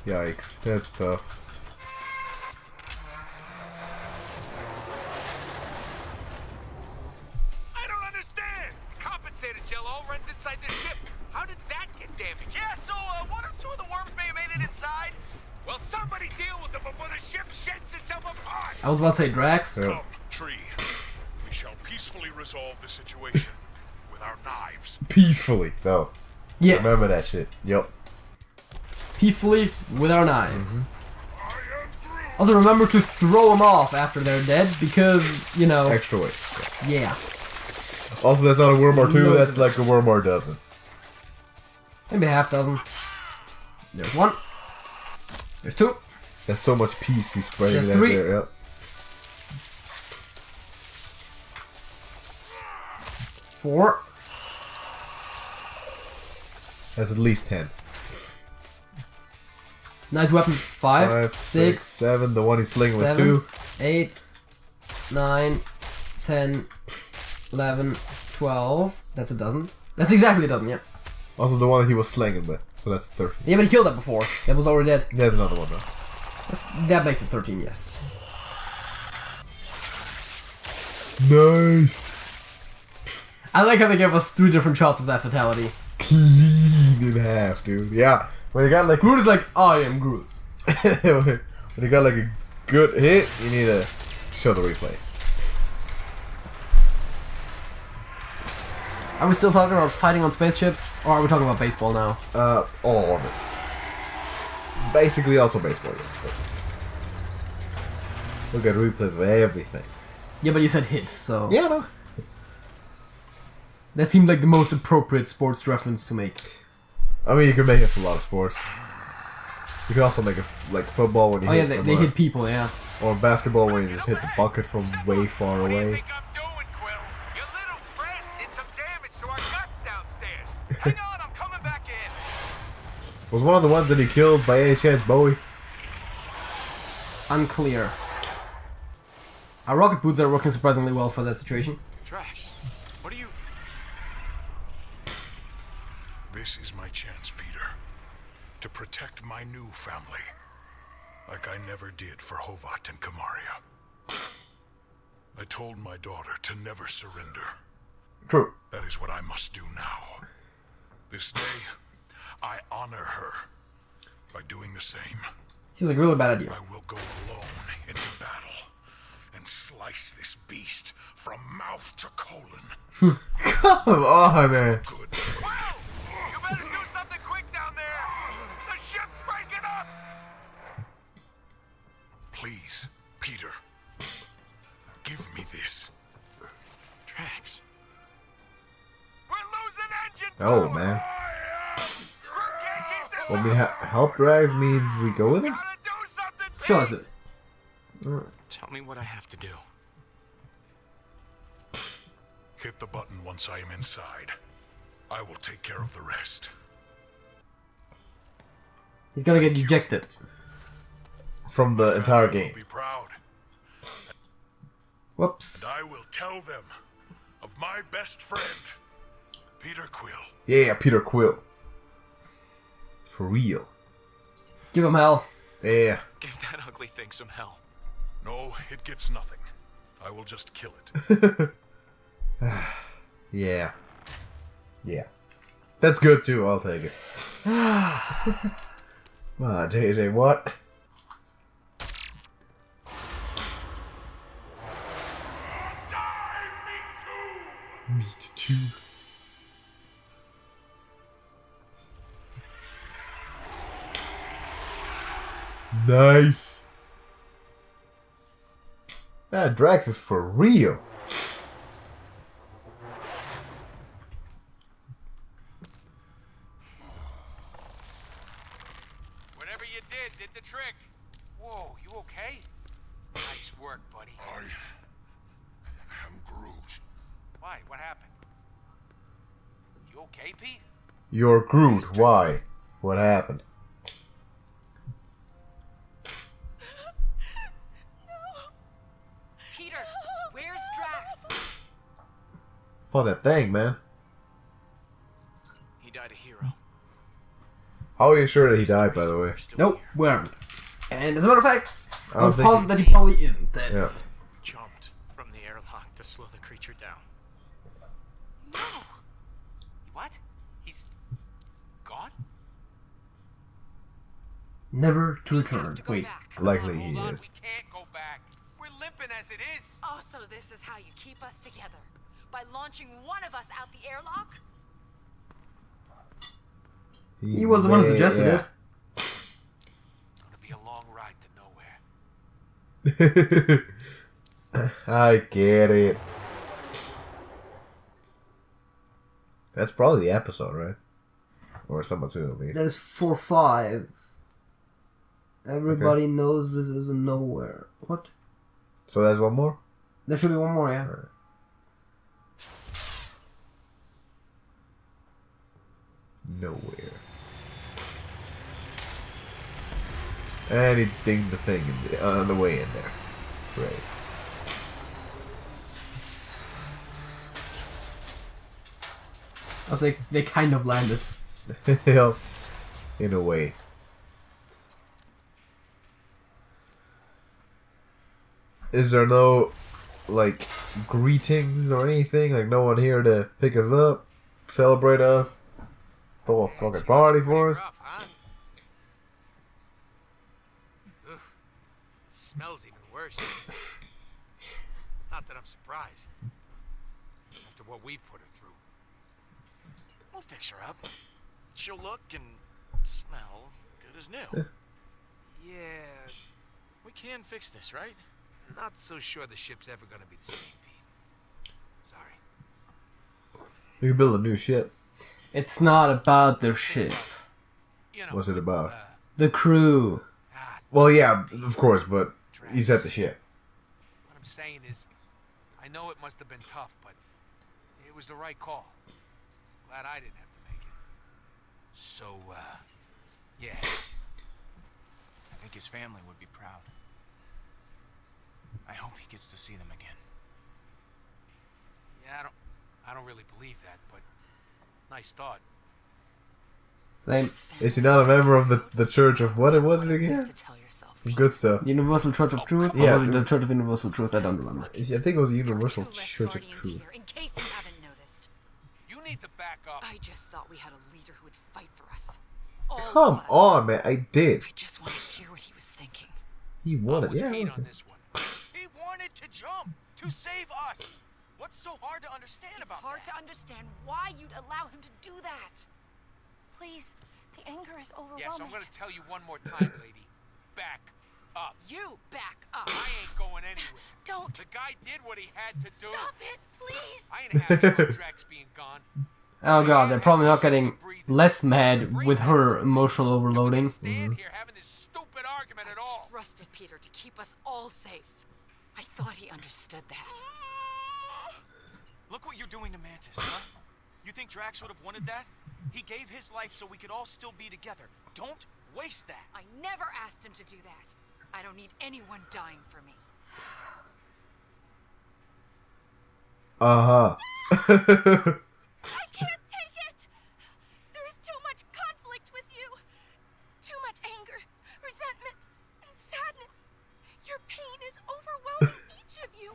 Yikes. That's tough. I don't understand! The compensator gel all runs inside the ship. How did that get damaged? Yeah, so one or two of the worms may have made it inside. Well, somebody deal with them before the ship sheds itself apart! I was about to say Drax. Yeah. Come, Tree. We shall peacefully resolve the situation with our knives. Peacefully. No. Yes. Remember that shit. Yep. Peacefully with our knives. Also remember to throw them off after they're dead because, you know, Extra weight. yeah. Also, that's not a worm or two, No. that's like a worm or a dozen. Maybe half dozen. There's one. There's two. That's so much peace he's spreading There's that 3. there, yep. 4. That's at least 10. Nice weapon. 5, 5, 6, 7, the one he's slinging with 7, 2. 8, 9, 10, 11, 12. That's a dozen. That's exactly a dozen, yeah. Also the one that he was slinging with, so that's 13. Yeah, but he killed that before. That was already dead. There's another one though. That makes it 13, yes. Nice! I like how they gave us 3 different shots of that fatality. Clean in half, dude. Yeah. When you got like Groot is like, I am Groot. when you got like a good hit, you need to show the replay. Are we still talking about fighting on spaceships? Or are we talking about baseball now? All of it. Basically also baseball, yes. But look at replays of everything. Yeah, but you said hit, so... Yeah, no. That seemed like the most appropriate sports reference to make. I mean, you can make it for a lot of sports. You can also make it like football when you Oh hit yeah, they somewhere. hit people, yeah. Or basketball when you just hit the bucket from way far What do you away. think I'm doing, Quill? Your little friend did some damage to our guts downstairs. Hang on, I'm coming back in. Was one of the ones that he killed by any chance Bowie? Unclear. Our rocket boots are working surprisingly well for that situation. Drax, what are you... This is my chance, Peter, to protect my new family, like I never did for Hovat and Kamaria. I told my daughter to never surrender. True. That is what I must do now. This day, I honor her by doing the same. Seems like a really bad idea. I will go alone into battle and slice this beast from mouth to colon. Come on, man. Good. Wow! You better do something quick down there! The ship's breaking up! Please, Peter. Give me this. Drax. We're losing engine Oh, power! man. We can't keep this Well, up! help Drax means we go with him? Gotta do something, Show Pete! us it. Tell me what I have to do. Hit the button once I am inside. I will take care of the rest. He's gonna get ejected. From the entire Family game. will be proud, Whoops. and I will tell them of my best friend, Peter Quill. Yeah, Peter Quill. For real. Give him hell. Yeah. Give that ugly thing some hell. No, it gets nothing. I will just kill it. Yeah. Yeah. That's good too, I'll take it. Come on, JJ, what? Me too. Nice. That Drax is for real. Whatever you did the trick. Whoa, you okay? Nice work, buddy. I am Groot. Why? What happened? You okay, Pete? You're Groot. Why? What happened? Peter, where's Drax? For that thing, man. He died a hero. How are you sure that he died, by the way? We're still Nope, here. we aren't. And as a matter of fact, I don't I'm think positive that he probably isn't dead. Yeah. Jumped from the airlock to slow the creature down. No. What? He's gone? Never to We return. have to go Wait. back. Likely Hold he on, is. we can't go back. We're limping as it is. Oh, so this is how you keep us together. By launching one of us out the airlock? He was the one who suggested it. Gonna be a long ride to nowhere. I get it. That's probably the episode, right? Or somewhat soon, at least. There's 4-5. Everybody knows this isn't nowhere. What? So there's one more? There should be one more, yeah. Alright. Nowhere. And he dinged the thing on the way in there. Great. I was like, they kind of landed. Well, in a way. Is there no, like, greetings or anything? Like, no one here to pick us up? Celebrate us? Throw a fucking party for us? Rough, huh? Ugh. It smells even worse. Not that I'm surprised. After what we've put her through. We'll fix her up. She'll look and smell good as new. Yeah, We can fix this, right? not so sure the ship's ever gonna be the same, Pete. Sorry. We can build a new ship. It's not about their ship. You know, What's it about? The crew. Well, yeah, of course, but he's at the ship. What I'm saying is, I know it must have been tough, but it was the right call. Glad I didn't have to make it. So, yeah. I think his family would be proud. I hope he gets to see them again. Yeah, I don't really believe that, but nice thought. Same. Is he not a member of the Church of what it was You again? have to tell yourself. Some good stuff. Universal Church of Truth? Yeah. Or was it the Church of Universal Truth? I don't remember. I think it was the Universal Two less Church of Guardians Truth. here, in case you haven't noticed. You need to back up. I just thought we had a leader who would fight for us. all of Come us. on, man. I did. I just want to hear what he was thinking. He wanted. With Yeah. Pete okay. on this one. He wanted to jump to save us. What's so hard to understand It's about hard that? to understand why you'd allow him to do that. Please, the anger is overwhelming. Yes, I'm gonna tell you one more time, lady. Back up. You back up. I ain't going anywhere. Don't. The guy did what he had to do. Stop it, please. I ain't happy about Drax being gone. Oh god, they're probably not getting less mad with her emotional overloading. Stand here having this stupid argument at all. Trusted Peter to keep us all safe. I thought he understood that. Look what you're doing to Mantis, huh? You think Drax would have wanted that? He gave his life so we could all still be together. Don't waste that. I never asked him to do that. I don't need anyone dying for me. Uh-huh. I can't take it. There is too much conflict with you. Too much anger, resentment, and sadness. Your pain is overwhelming each of you.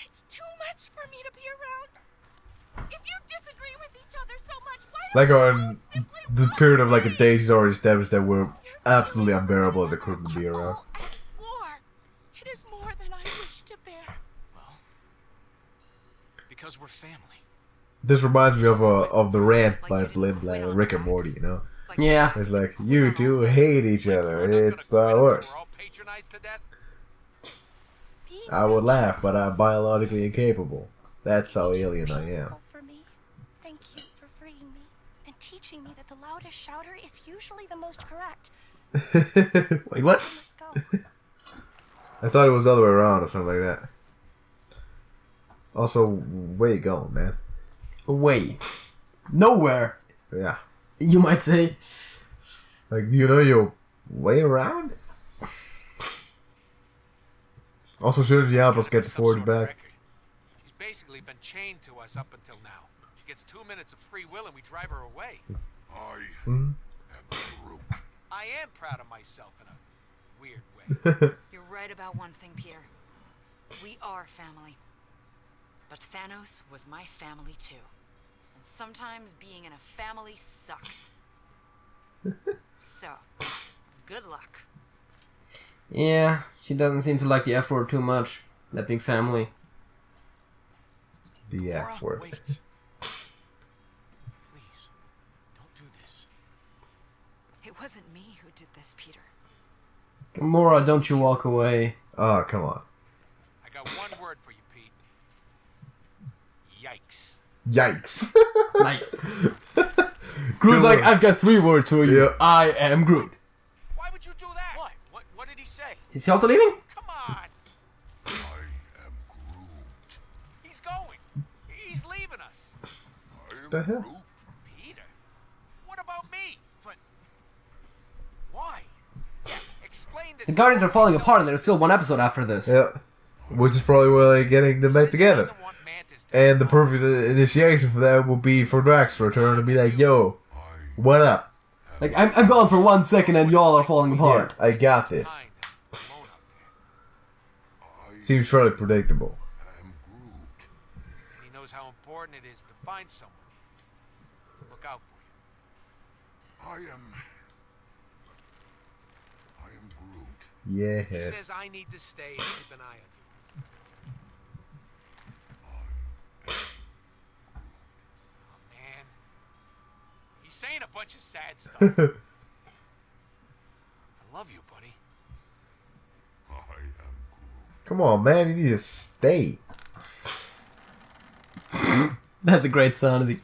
It's too much for me to be around. If you disagree with each other so much, why don't Like you all on simply the walk period of like a away? day, she's already established that we're Your absolutely family unbearable as a and crew to I be are around. all at war. It is more than I wish to bear. Well, because we're family. This reminds me of the rant by Rick and Morty, you know? Like, Yeah. It's like, you two hate each other. We're not gonna It's the quit until worst. We're all patronized to death. Being I would laugh, but I'm biologically incapable. That's how alien I am. painful for me. Thank you for freeing me and teaching me that the loudest shouter is usually the most correct. Wait, what? I must go. I thought it was the other way around or something like that. Also, where you going, man? Away. Nowhere, Yeah. you might say. Like, do you know your way around? Also, shouldn't you help us get the Some Forge sort of back? record. She's basically been chained to us up until now. She gets 2 minutes of free will and we drive her away. I Hmm? am Groot. I am proud of myself in a weird way. You're right about one thing, Peter. We are family. But Thanos was my family too. And sometimes being in a family sucks. So, good luck. Yeah, she doesn't seem to like the F word too much. That big family. The Laura, F word. wait. Please, don't do this. It wasn't me who did this, Peter. Gamora, don't you walk away. Oh, come on. I got one word for you, Pete. Yikes. Yikes. Nice. Groot's like, I've got 3 words for you. Yeah. I am Groot. Why would you do that? What did he say? Is he also leaving? Come on. I am Groot. He's going. He's leaving us. I am The hell? Groot. Peter. What about me? But why? Yeah, explain this. The Guardians are falling apart and there's still 1 episode after this. Yeah. Which is probably where they're getting them back together. Doesn't want Mantis to And the explode. perfect initiation for that would be for Drax to return and be like, yo, what up? Like, I'm gone for 1 second and y'all are falling Yeah, apart. I got this. Behind them, alone up there. Seems fairly predictable. am Groot. And he knows how important it is to find someone to look out for you. I am Groot. He Yes. says I need to stay and keep an eye on you. Oh, man. He's saying a bunch of sad stuff. I love you, buddy. I am Groot. Come on, man, you need to stay. That's a great sound, is he?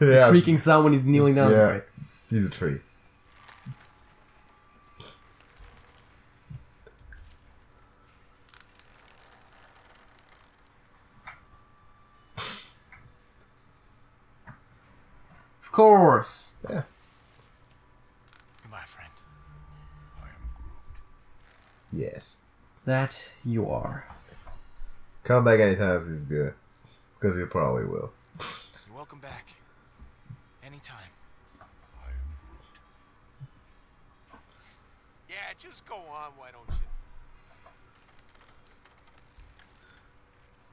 Yeah, Creaking sound when he's kneeling down. is yeah. great. He's a tree. Of course. Yeah. Goodbye, friend. I am Groot. Yes. That you are. Come back anytime he's good. Because he probably will. You're welcome back. Anytime. I am Groot. Yeah, just go on, why don't you?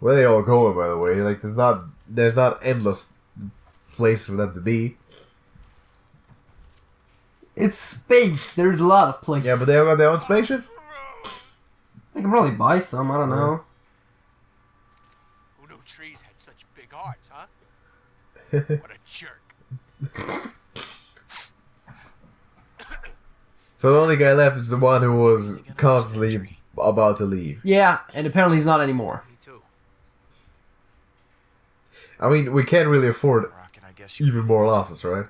Where they all going, by the way? Like, there's not endless places for them to be. It's space. There's a lot of places. Yeah, but they all got their own spaceships? I can probably buy some. I don't know. Who knew trees had such big hearts, huh? What a jerk. So the only guy left is the one who was constantly about to leave. Yeah, and apparently he's not anymore. Me too. I mean, we can't really afford Rocket, I guess you even more losses, right?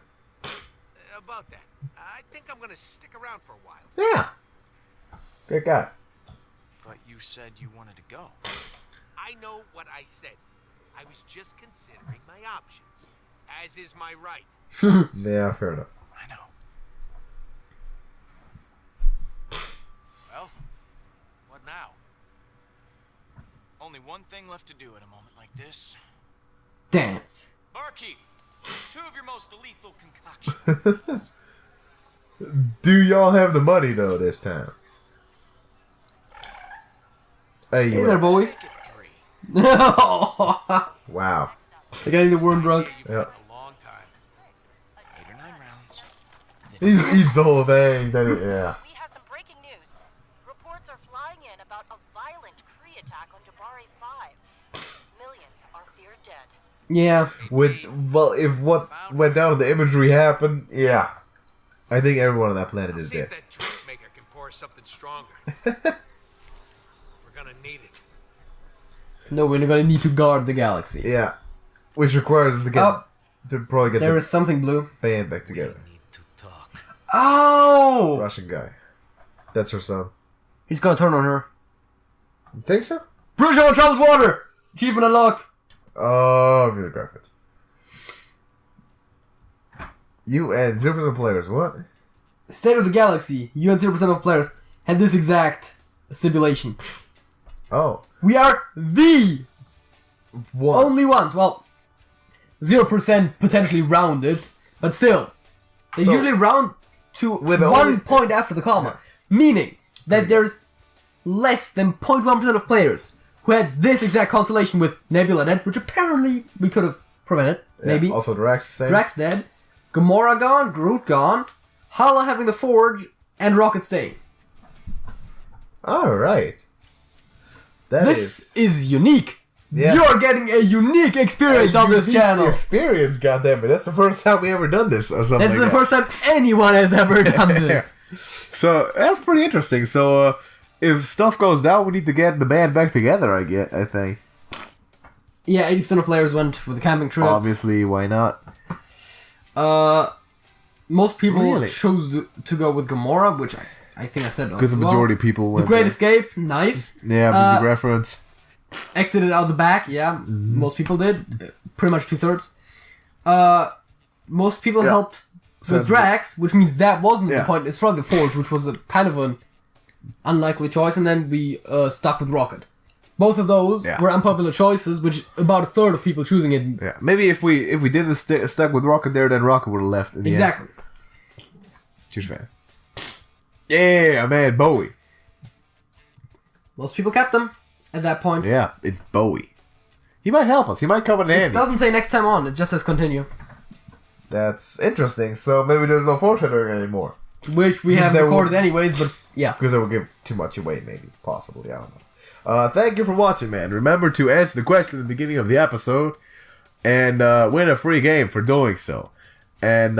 About that. I think I'm gonna stick around for a while. Yeah. Great guy. But you said you wanted to go. I know what I said. I was just considering my options. As is my right. Yeah, fair enough. I know. Well, what now? Only one thing left to do at a moment like this. Dance. Barkeep, 2 of your most lethal concoctions. Do y'all have the money, though, this time? Hey, Hey there, Bowie. Make it 3. Wow. I got the worm drunk. Yeah. A long time. 8 or 9 rounds. He's the whole thing. Yeah. We have some breaking news. Reports are flying in about a violent Kree attack on Jabari 5. Millions are feared dead. Yeah. If what went down in the imagery happened, yeah. I think everyone on that planet is See if dead. that drink maker can pour us something stronger. We're gonna need it. No, we're gonna need to guard the galaxy. Yeah. Which requires us to get Oh, to probably get there the is something blue. band back together. Need to talk. Oh! Russian guy. That's her son. He's gonna turn on her. You think so? Bridge over troubled water! Achievement unlocked! Oh, music reference. You and 0% of players, what? State of the Galaxy, you and 0% of players had this exact stipulation. Oh. We are the What? only ones. Well, 0% potentially rounded, but still. They So- usually round to With 1 only- point after the comma. Meaning that there's less than 0.1% of players who had this exact constellation with Nebula dead, which apparently we could have prevented. Yeah, Maybe. Also, Drax the same. Drax dead, Gamora gone, Groot gone, Hala having the Forge, and Rocket staying. Alright. This is unique. Yeah. You're getting a unique experience on this channel. Experience, goddammit. That's the first time we ever done this or something. That's like the first time anyone has ever done this. So that's pretty interesting. So if stuff goes down, we need to get the band back together. I think. Yeah, 80% of players went with the camping trip. Obviously, why not? Most people Really? chose to go with Gamora, which I think I said Because the as well. majority of people The went. Great there. Escape, nice. Yeah, music reference. Exited out the back, yeah. Mm-hmm. Most people did. Pretty much 2/3. Most people Yeah. helped So with Drax, which means that wasn't Yeah. the point. It's probably the Forge, which was a kind of an unlikely choice, and then we stuck with Rocket. Both of those Yeah. were unpopular choices, which about 1/3 of people choosing it. Yeah, maybe if we didn't stuck with Rocket there, then Rocket would have left. In the Exactly. End. Huge fan. Yeah, man, Bowie. Most people kept them at that point. Yeah, it's Bowie. He might help us. He might come in It handy. doesn't say next time on, it just says continue. That's interesting. So maybe there's no foreshadowing anymore. Which we Because have there recorded will- anyways, but yeah. Because that would give too much away, maybe. Possibly, I don't know. Thank you for watching, man. Remember to answer the question at the beginning of the episode and win a free game for doing so. And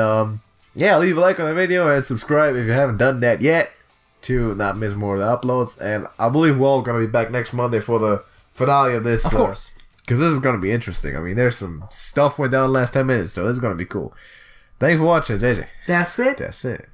yeah, leave a like on the video and subscribe if you haven't done that yet to not miss more of the uploads. And I believe we're all going to be back next Monday for the finale of this. Of course. Because this is going to be interesting. I mean, there's some stuff went down in the last 10 minutes, so this is going to be cool. Thanks for watching, JJ. That's it. That's it.